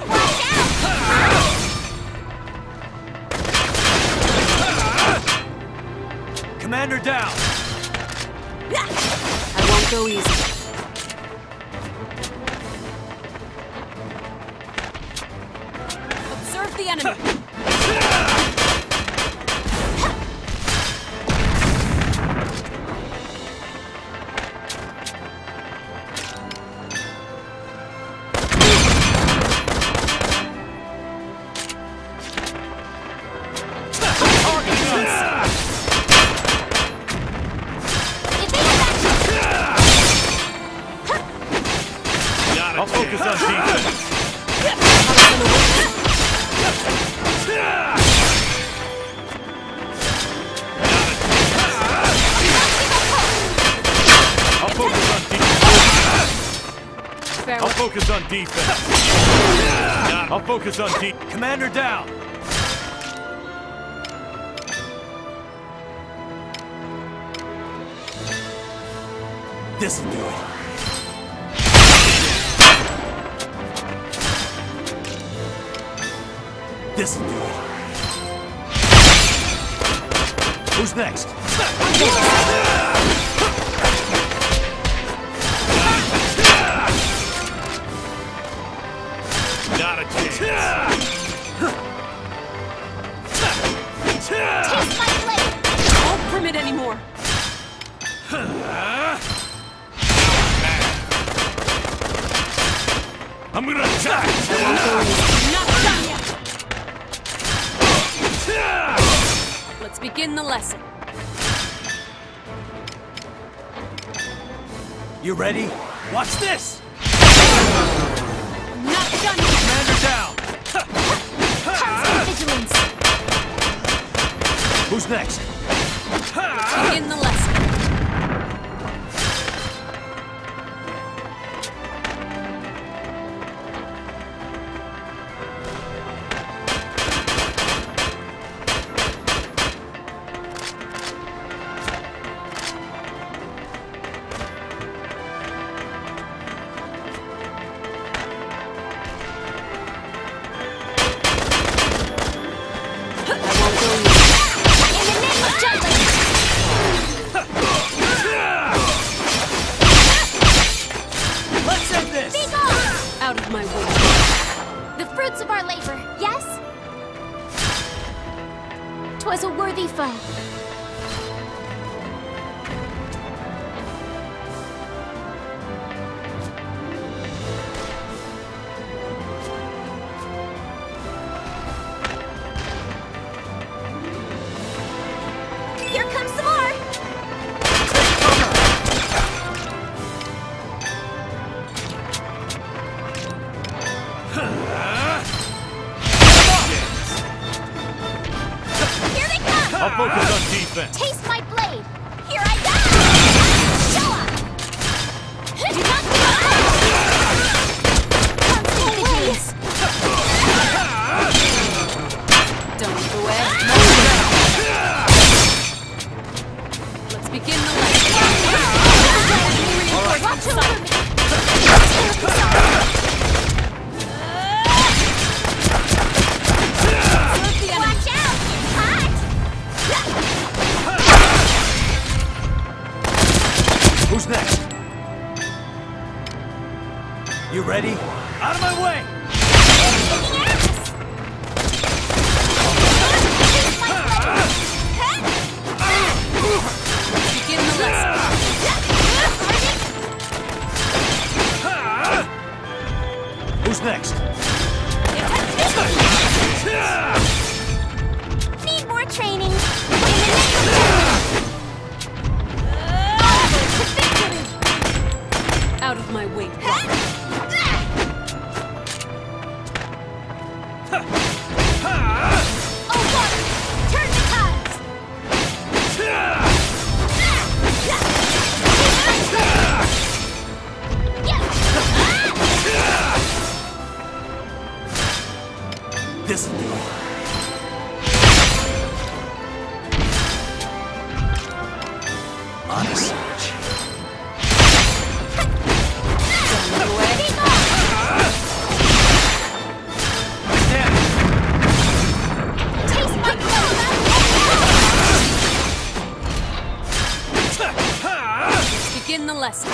Watch out! Commander down! I won't go easy. Observe the enemy. I'll focus on defense. I'll focus on defense. I'll focus on defense. Commander down. This'll do it. This'll do it. Who's next? Not a chance. Taste my blade! Won't permit anymore. I'm gonna attack! Not done yet. Let's begin the lesson. You ready? Watch this! Not done yet. Commander down! Constant vigilance! Who's next? Let's begin the lesson. In the name of Jutland! was a worthy foe. Here comes some more! Here they come! I'll focus on defense. Taste my blade! Here I go! Show up! Do not give up! Don't look away. Let's begin the lesson. Watch over me! Watch out! It's hot! Who's next? You ready? Out of my way! Begin the lesson. Who's next? Need more training. Out of my way. Oh, water! Turn the tides! This is the honest search. Taste my blood! Let's begin the lesson.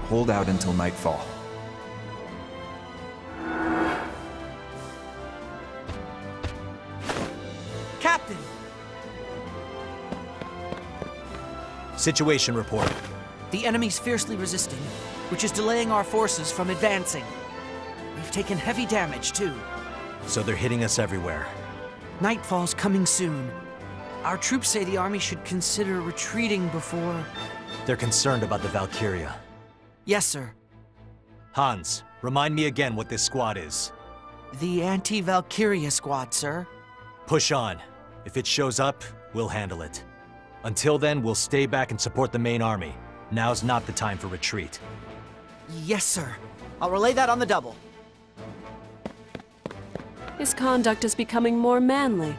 Hold out until nightfall. Captain! Situation report. The enemy's fiercely resisting, which is delaying our forces from advancing. We've taken heavy damage, too. So they're hitting us everywhere. Nightfall's coming soon. Our troops say the army should consider retreating before... They're concerned about the Valkyria. Yes, sir. Hans, remind me again what this squad is. The anti-Valkyria squad, sir. Push on. If it shows up, we'll handle it. Until then, we'll stay back and support the main army. Now's not the time for retreat. Yes, sir. I'll relay that on the double. His conduct is becoming more manly.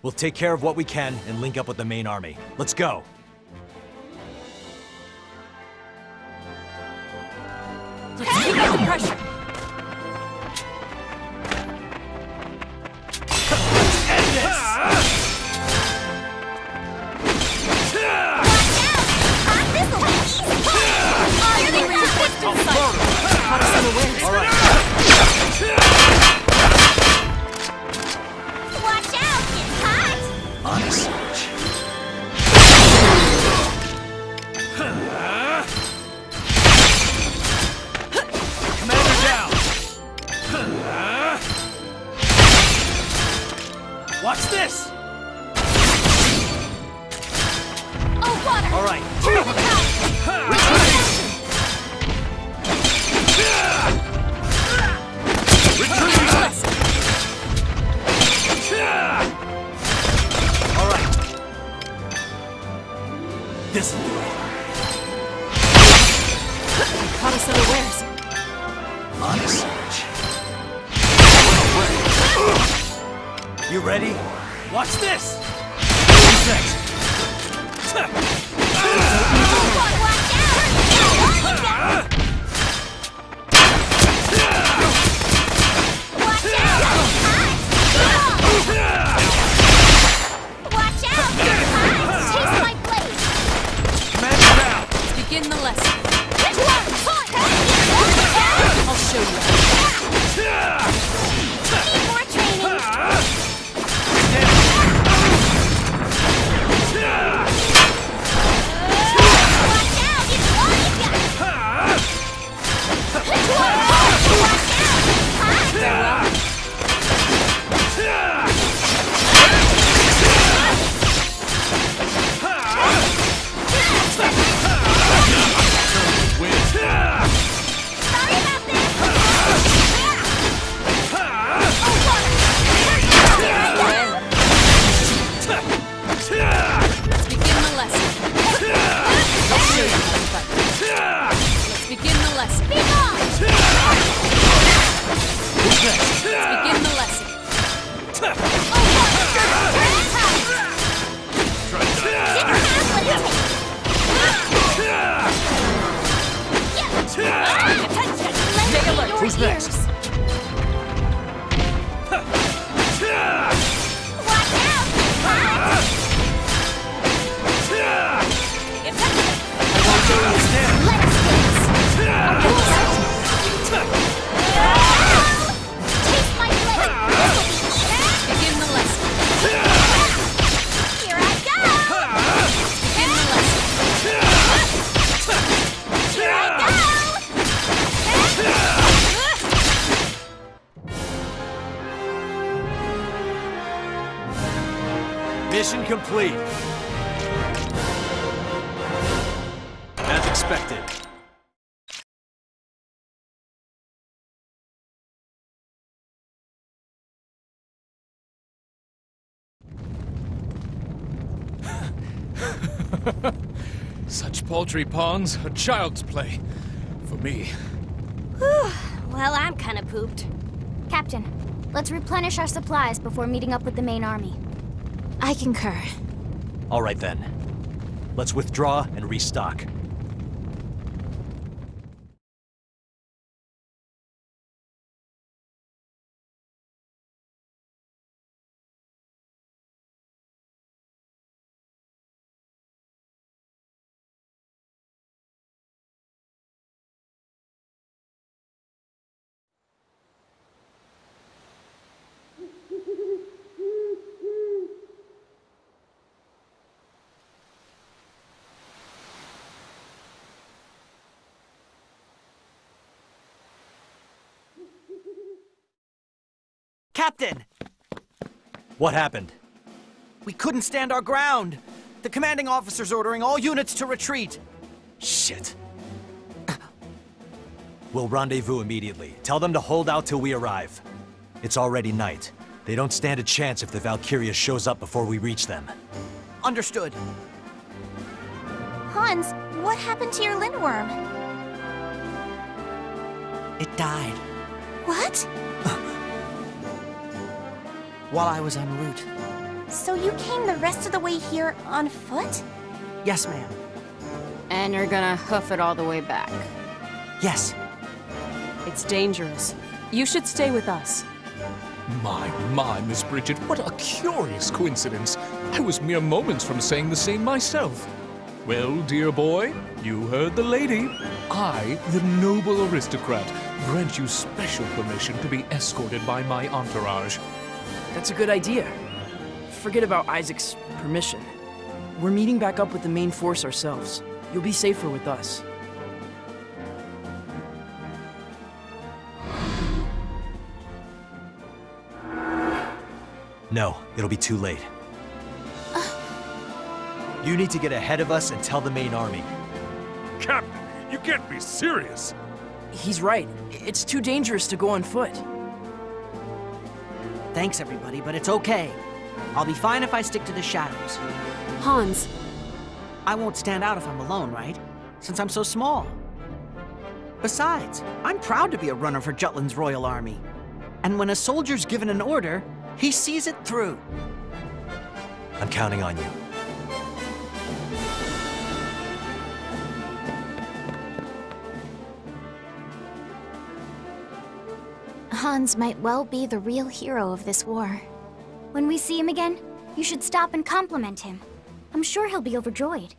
We'll take care of what we can and link up with the main army. Let's go! Let's keep up the pressure! End this! All right. Watch out, it's hot! Honest search. Watch this! Oh, water! All right. All right. This is the way. Caught us unawares. Honest. You ready? Watch this! Begin the lesson. I'll show you. Need more training. Who's next? Mission complete. As expected. Such paltry pawns, a child's play. For me. Whew. Well, I'm kinda pooped. Captain, let's replenish our supplies before meeting up with the main army. I concur. All right then. Let's withdraw and restock. Captain! What happened? We couldn't stand our ground. The commanding officer's ordering all units to retreat. Shit. We'll rendezvous immediately. Tell them to hold out till we arrive. It's already night. They don't stand a chance if the Valkyria shows up before we reach them. Understood. Hans, what happened to your lindworm? It died. What? While I was en route. So you came the rest of the way here on foot? Yes, ma'am. And you're gonna hoof it all the way back. Yes. It's dangerous. You should stay with us. My, Miss Bridget, what a curious coincidence. I was mere moments from saying the same myself. Well, dear boy, you heard the lady. I, the noble aristocrat, grant you special permission to be escorted by my entourage. That's a good idea. Forget about Isaac's permission. We're meeting back up with the main force ourselves. You'll be safer with us. No, it'll be too late. You need to get ahead of us and tell the main army. Captain, you can't be serious. He's right. It's too dangerous to go on foot. Thanks, everybody, but it's okay. I'll be fine if I stick to the shadows. Hans. I won't stand out if I'm alone, right? Since I'm so small. Besides, I'm proud to be a runner for Jutland's royal army. And when a soldier's given an order, he sees it through. I'm counting on you. Hans might well be the real hero of this war. When we see him again, you should stop and compliment him. I'm sure he'll be overjoyed.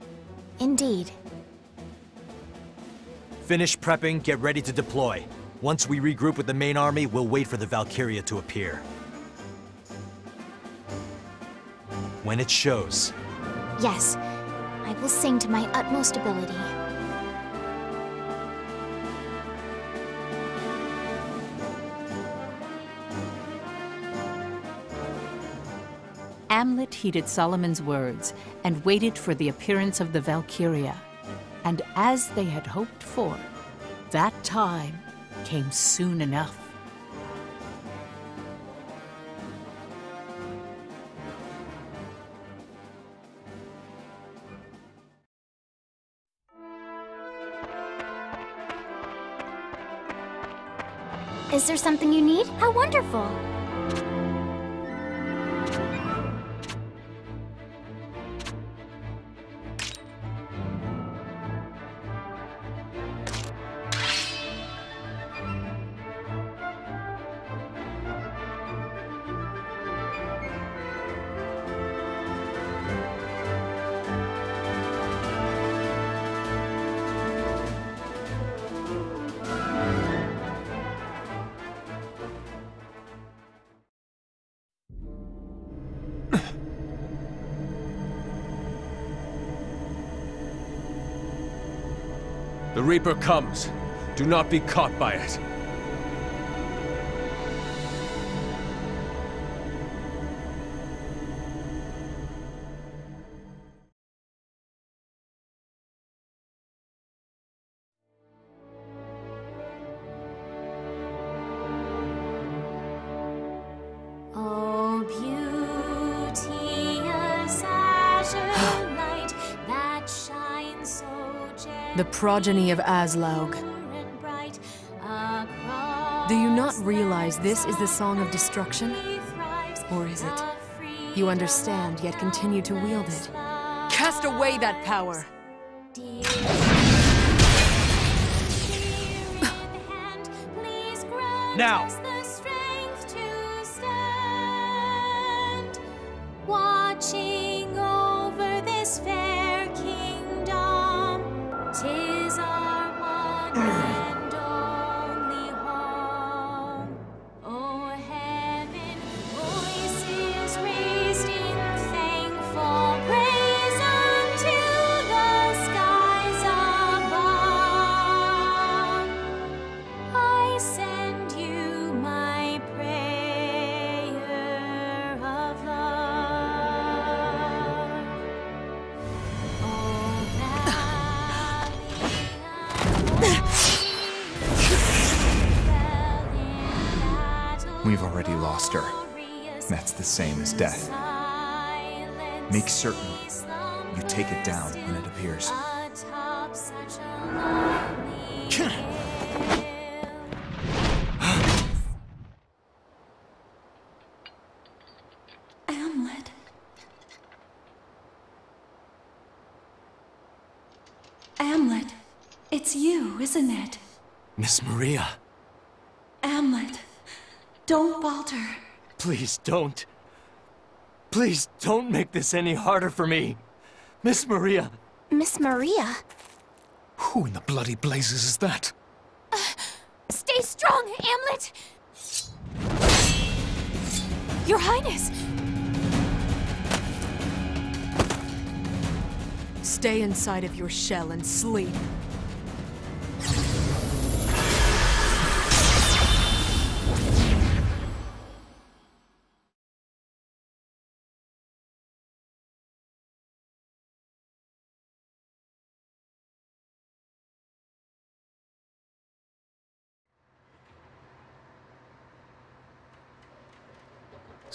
Indeed. Finish prepping, get ready to deploy. Once we regroup with the main army, we'll wait for the Valkyria to appear. When it shows. Yes, I will sing to my utmost ability. Amleth heeded Solomon's words and waited for the appearance of the Valkyria. And as they had hoped for, that time came soon enough. Is there something you need? How wonderful! The Reaper comes. Do not be caught by it. Oh, beauteous azure light that shines so gentle. The progeny of Aslaug. Do you not realize this is the song of destruction? Or is it? You understand, yet continue to wield it. Cast away that power! Now! Watching over this fair kingdom, 'tis our one and only home. O heaven, voices raised in thankful praise unto the skies above. I send you my prayer of love. Oh, We've already lost her. That's the same as death. Make certain you take it down when it appears. Amleth. Amleth, it's you, isn't it? Miss Maria, Amleth, don't falter. Please don't. Please don't make this any harder for me. Miss Maria. Miss Maria? Who in the bloody blazes is that? Stay strong, Amleth! Your Highness! Stay inside of your shell and sleep.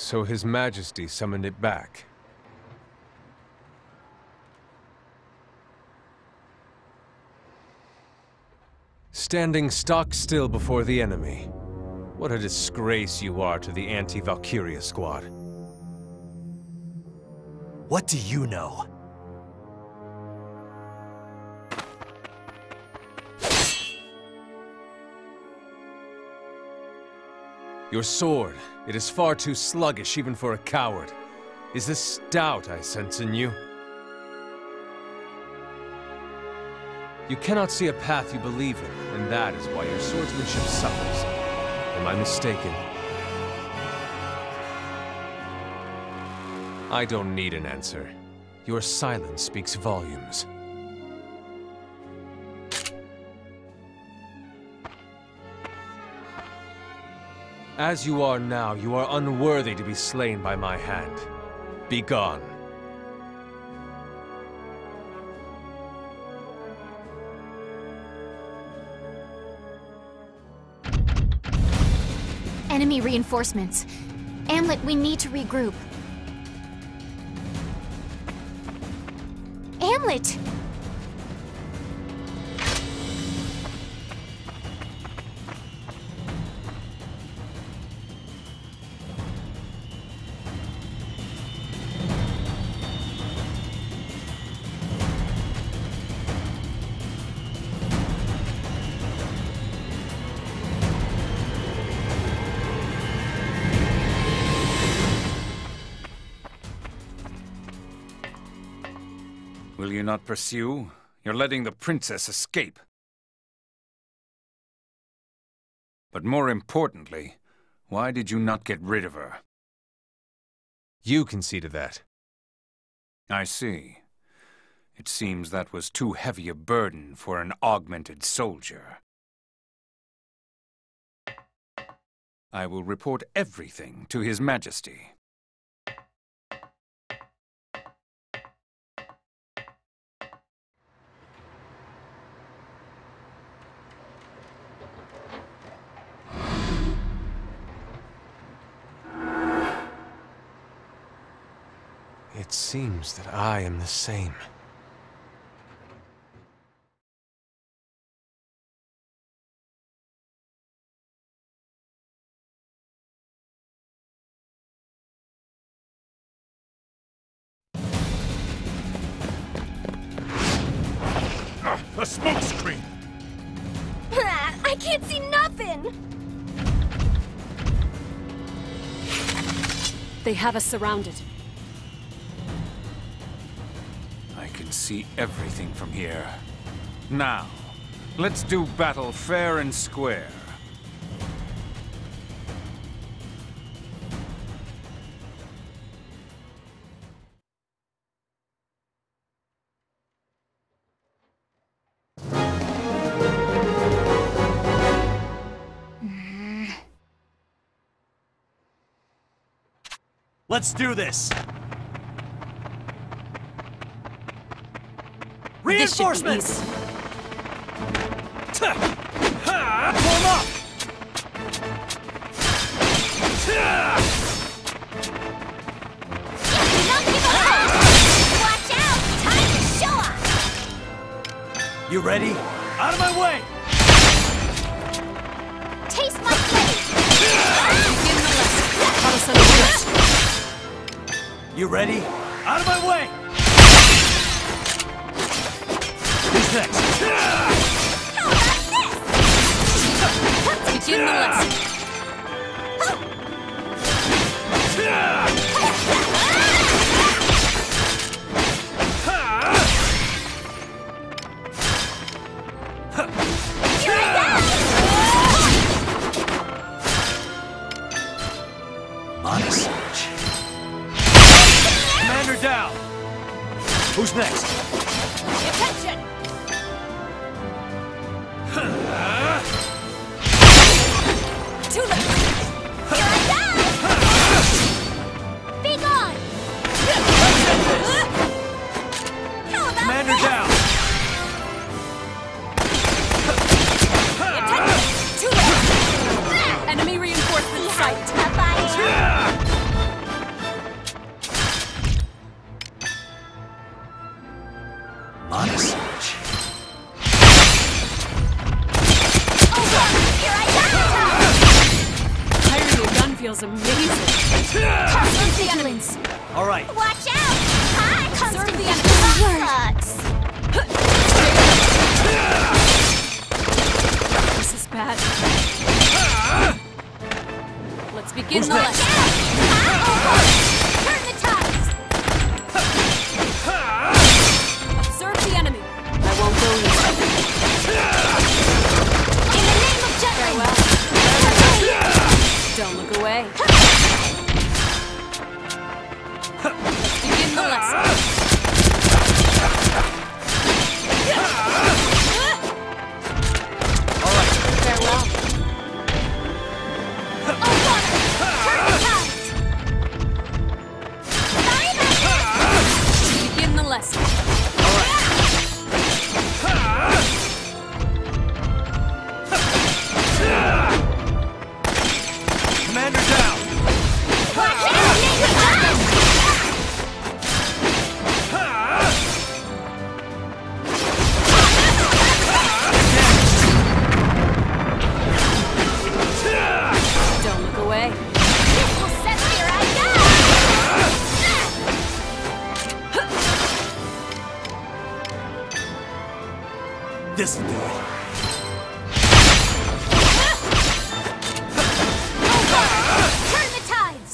So His Majesty summoned it back. Standing stock still before the enemy. What a disgrace you are to the anti-Valkyria squad. What do you know? Your sword, it is far too sluggish even for a coward. Is this doubt I sense in you? You cannot see a path you believe in, and that is why your swordsmanship suffers. Am I mistaken? I don't need an answer. Your silence speaks volumes. As you are now, you are unworthy to be slain by my hand. Be gone. Enemy reinforcements. Amleth, we need to regroup. Amleth! Will you not pursue? You're letting the princess escape. But more importantly, why did you not get rid of her? You can see to that. I see. It seems that was too heavy a burden for an augmented soldier. I will report everything to His Majesty. It seems that I am the same. A smoke screen! I can't see nothing! They have us surrounded. I can see everything from here. Now, let's do battle fair and square. Let's do this! Reinforcements! Form up! Watch out! Time to show off! You ready? Out of my way! Taste my blade! You ready? Out of my way! Who's next? How about this? Begin the lesson. Commander down! Who's next? Attention! Too late! Here I go! Be gone! How about Commander this? down! Too late! Enemy reinforcement sight! Tough idea. All right. Watch out! Hi! Constant the This is bad. Let's begin the lesson. Turn the tides! Observe the enemy. I won't go easy. In the name of Jutland! Don't look away. Let's begin the lesson. All right. Farewell. Begin the lesson. Commander down. Don't look away. This will set your idea! This'll do it. Turn the tides!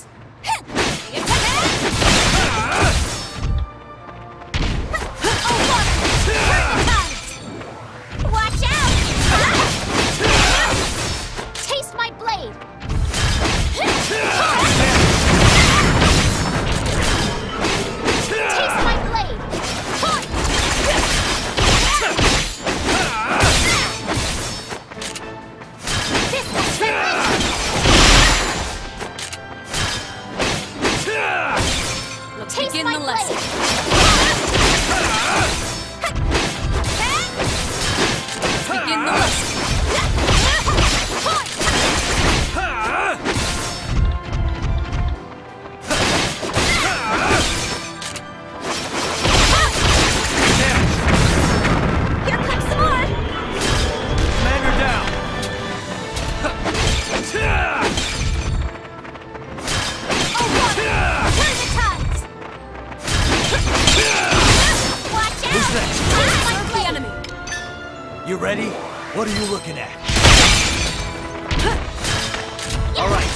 Watch out! Taste my blade! Taste my blade! This will set Let's Taste begin my the lesson. Let's begin the lesson. Here comes some more! Commander down. Turn the tides! Watch out! Who's next? Observe the enemy. You ready? What are you looking at? All right.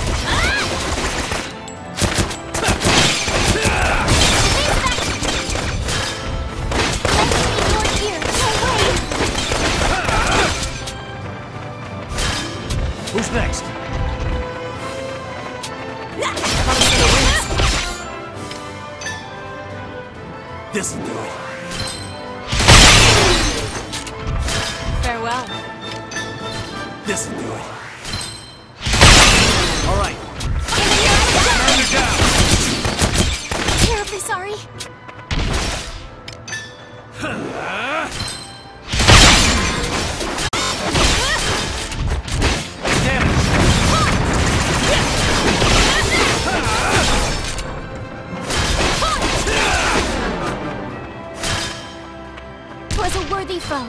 Who's next? This'll do it. Farewell. This'll do it. All right. Commander down. Terribly sorry. Damn it. Was a worthy foe.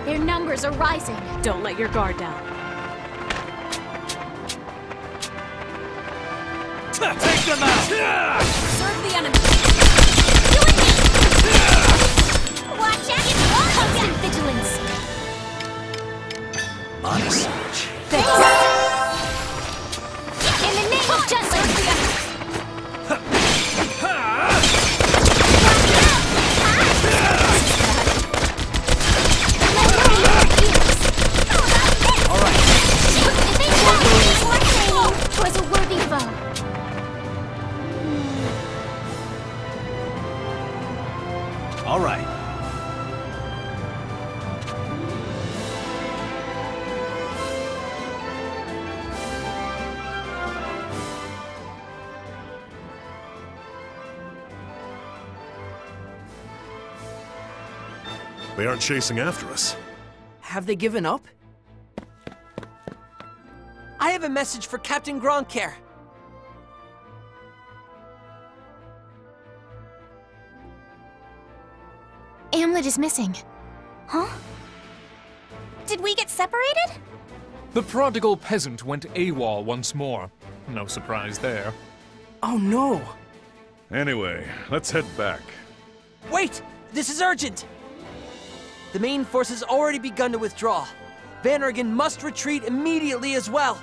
Their numbers are rising. Don't let your guard down. Take them out! Observe the enemy. Watch out! Constant vigilance. On a search. Thanks. In the name of Jutland. All right. Was a worthy foe. All right. They aren't chasing after us. Have they given up? I have a message for Captain Gronkair. Amleth is missing. Huh? Did we get separated? The prodigal peasant went AWOL once more. No surprise there. Oh no! Anyway, let's head back. Wait! This is urgent! The main force has already begun to withdraw. Vanrgen must retreat immediately as well.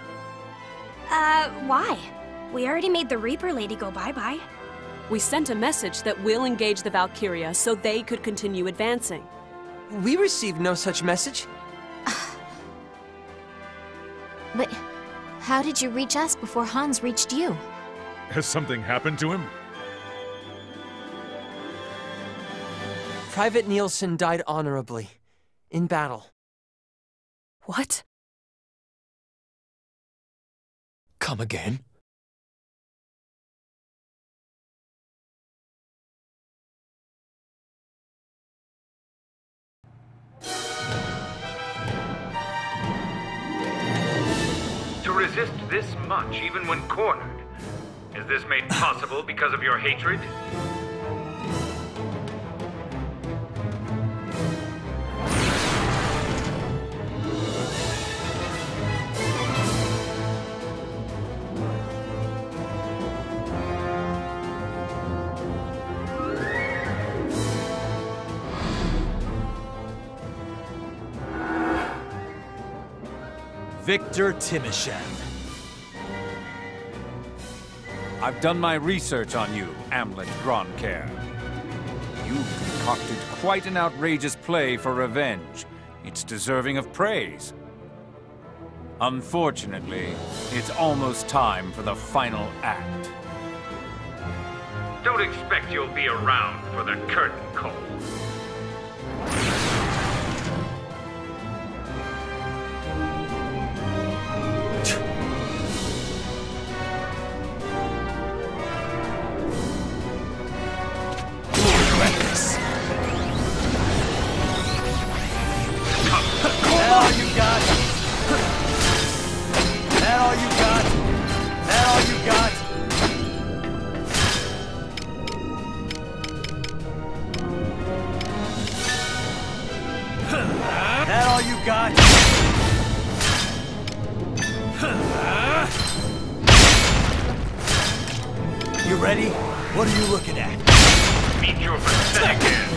Why? We already made the Reaper Lady go bye-bye. We sent a message that we'll engage the Valkyria so they could continue advancing. We received no such message. But how did you reach us before Hans reached you? Has something happened to him? Private Nielsen died honorably, in battle. What? Come again? To resist this much, even when cornered, is this made possible because of your hatred? Victor Timoshev. I've done my research on you, Amleth Gronkaer. You've concocted quite an outrageous play for revenge. It's deserving of praise. Unfortunately, it's almost time for the final act. Don't expect you'll be around for the curtain call. You ready? What are you looking at? Meet your pathetic end.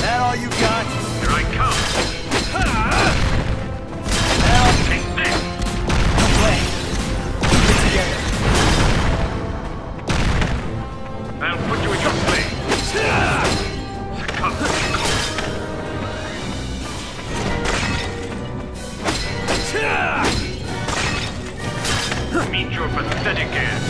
That all you got? Here I come. Take this. Play. Keep it together. I'll put you in your place. Succumb. Meet your pathetic end.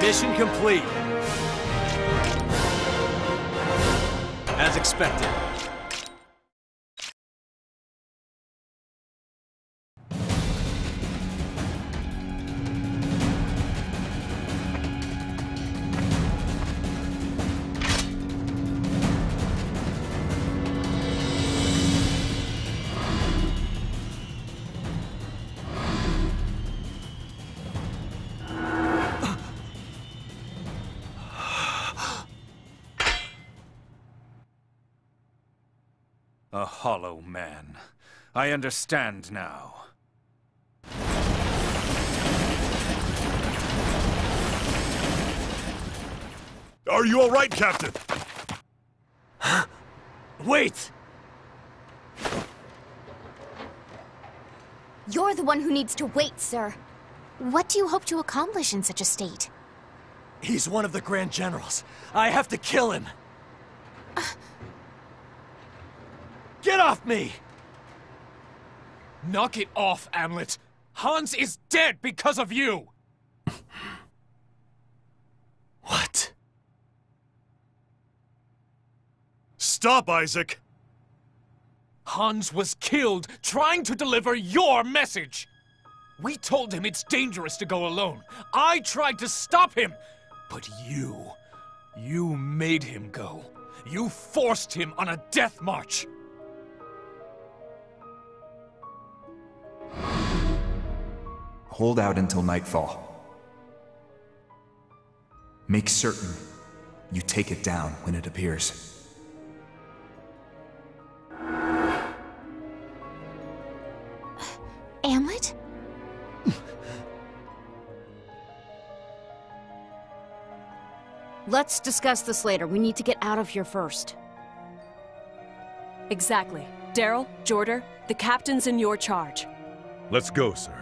Mission complete. As expected. A hollow man. I understand now. Are you all right, Captain? Wait! You're the one who needs to wait, sir. What do you hope to accomplish in such a state? He's one of the Grand Generals. I have to kill him. Get off me! Knock it off, Amleth. Hans is dead because of you! Stop, Isaac! Hans was killed trying to deliver your message! We told him it's dangerous to go alone. I tried to stop him! But you made him go. You forced him on a death march! Hold out until nightfall. Make certain you take it down when it appears. Amleth? Let's discuss this later. We need to get out of here first. Exactly. Daryl, Jorder, the captain's in your charge. Let's go, sir.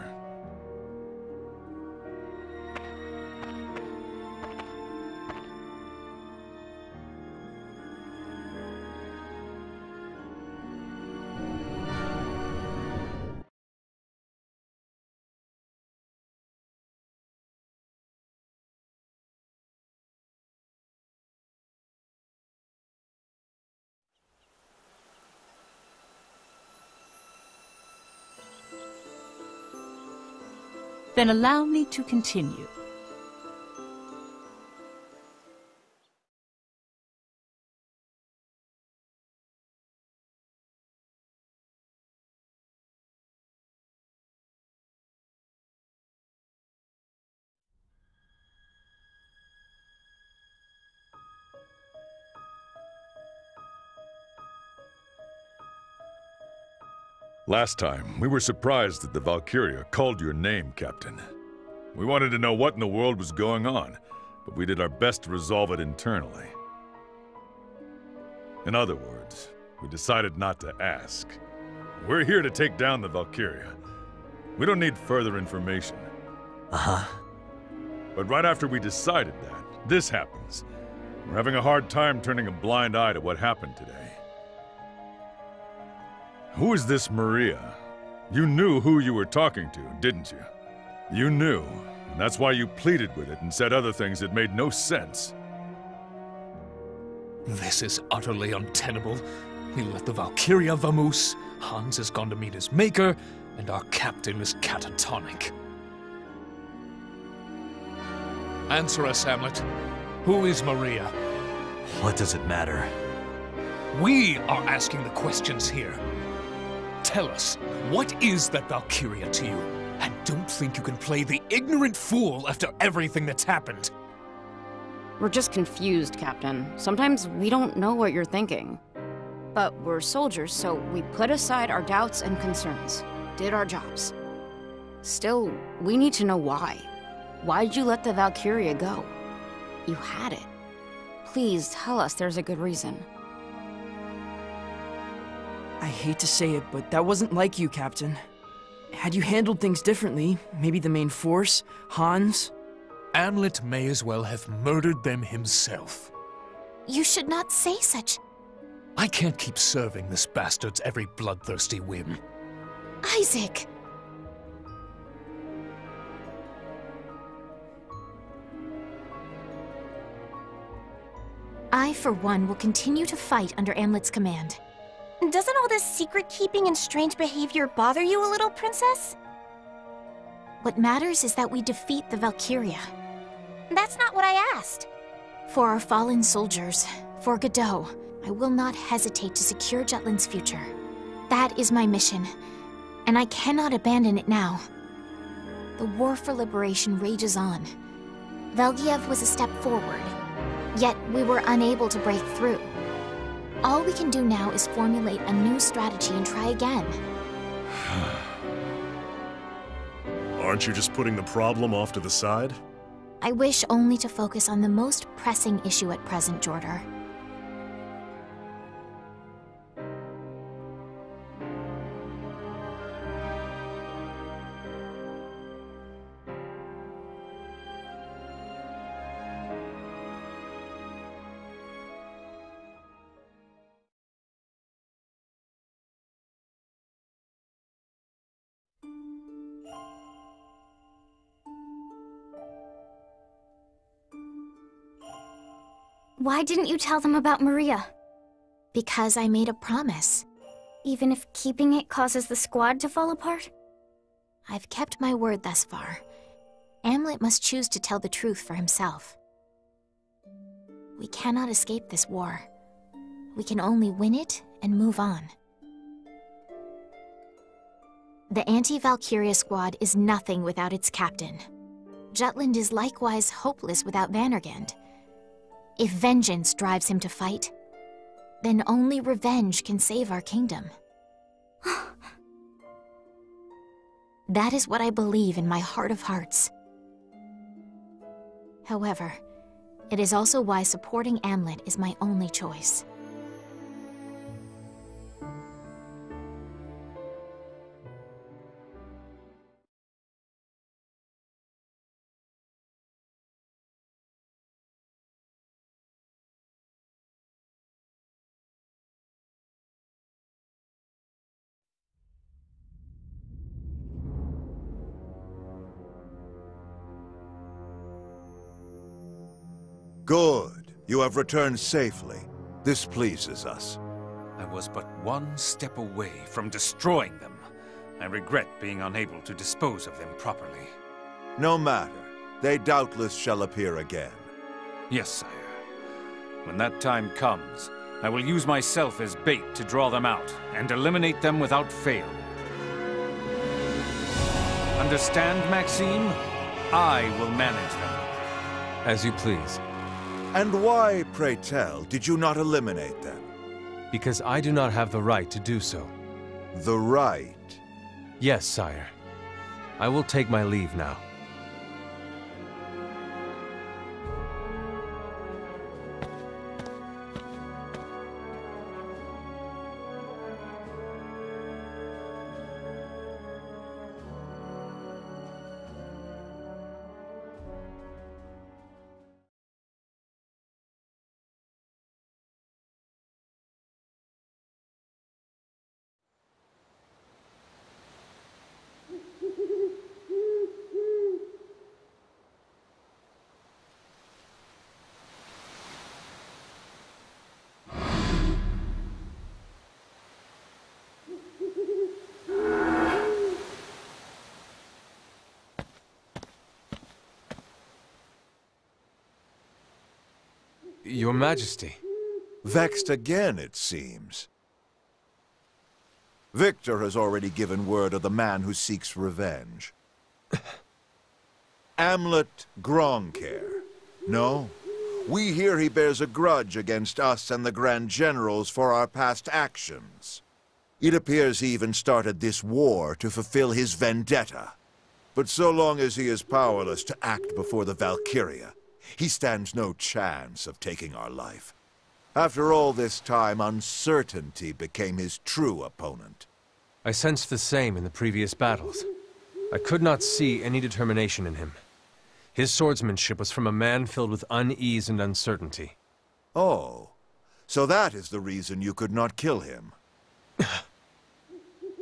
Then allow me to continue. Last time, we were surprised that the Valkyria called your name, Captain. We wanted to know what in the world was going on, but we did our best to resolve it internally. In other words, we decided not to ask. We're here to take down the Valkyria. We don't need further information. Uh-huh. But right after we decided that, this happens. We're having a hard time turning a blind eye to what happened today. Who is this Maria? You knew who you were talking to, didn't you? You knew, and that's why you pleaded with it and said other things that made no sense. This is utterly untenable. We let the Valkyria vamoose, Hans has gone to meet his maker, and our captain is catatonic. Answer us, Amleth. Who is Maria? What does it matter? We are asking the questions here. Tell us, what is that Valkyria to you? And don't think you can play the ignorant fool after everything that's happened. We're just confused, Captain. Sometimes we don't know what you're thinking. But we're soldiers, so we put aside our doubts and concerns. Did our jobs. Still, we need to know why. Why'd you let the Valkyria go? You had it. Please tell us there's a good reason. I hate to say it, but that wasn't like you, Captain. Had you handled things differently, maybe the main force, Hans? Amleth may as well have murdered them himself. You should not say such... I can't keep serving this bastard's every bloodthirsty whim. Isaac! I, for one, will continue to fight under Amleth's command. Doesn't all this secret-keeping and strange behavior bother you a little, Princess? What matters is that we defeat the Valkyria. That's not what I asked. For our fallen soldiers, for Godot, I will not hesitate to secure Jutland's future. That is my mission, and I cannot abandon it now. The war for liberation rages on. Velgiev was a step forward, yet we were unable to break through. All we can do now is formulate a new strategy and try again. Aren't you just putting the problem off to the side? I wish only to focus on the most pressing issue at present, Jorder. Why didn't you tell them about Maria? Because I made a promise. Even if keeping it causes the squad to fall apart? I've kept my word thus far. Amleth must choose to tell the truth for himself. We cannot escape this war. We can only win it and move on. The anti-Valkyria squad is nothing without its captain. Jutland is likewise hopeless without Vannergand. If vengeance drives him to fight, then only revenge can save our kingdom. That is what I believe in my heart of hearts. However, it is also why supporting Amleth is my only choice. Good. You have returned safely. This pleases us. I was but one step away from destroying them. I regret being unable to dispose of them properly. No matter. They doubtless shall appear again. Yes, sire. When that time comes, I will use myself as bait to draw them out and eliminate them without fail. Understand, Maxime? I will manage them. As you please. And why, pray tell, did you not eliminate them? Because I do not have the right to do so. The right? Yes, sire. I will take my leave now. Your Majesty. Vexed again, it seems. Victor has already given word of the man who seeks revenge. Amleth Gronkair. No? We hear he bears a grudge against us and the Grand Generals for our past actions. It appears he even started this war to fulfill his vendetta. But so long as he is powerless to act before the Valkyria, he stands no chance of taking our life. After all this time, uncertainty became his true opponent. I sensed the same in the previous battles. I could not see any determination in him. His swordsmanship was from a man filled with unease and uncertainty. Oh, so that is the reason you could not kill him.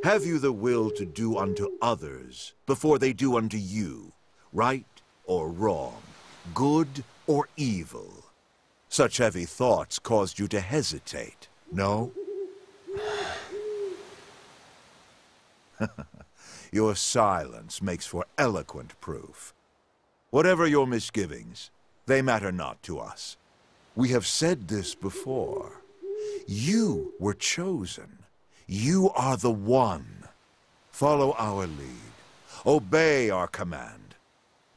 Have you the will to do unto others before they do unto you, right or wrong? Good or evil? Such heavy thoughts caused you to hesitate, no? Your silence makes for eloquent proof. Whatever your misgivings, they matter not to us. We have said this before. You were chosen. You are the one. Follow our lead. Obey our command.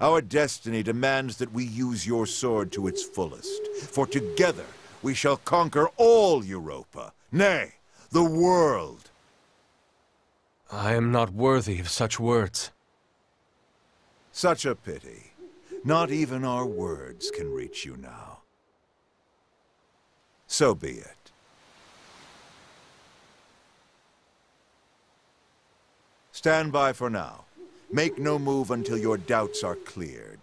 Our destiny demands that we use your sword to its fullest, for together we shall conquer all Europa, nay, the world. I am not worthy of such words. Such a pity. Not even our words can reach you now. So be it. Stand by for now. Make no move until your doubts are cleared.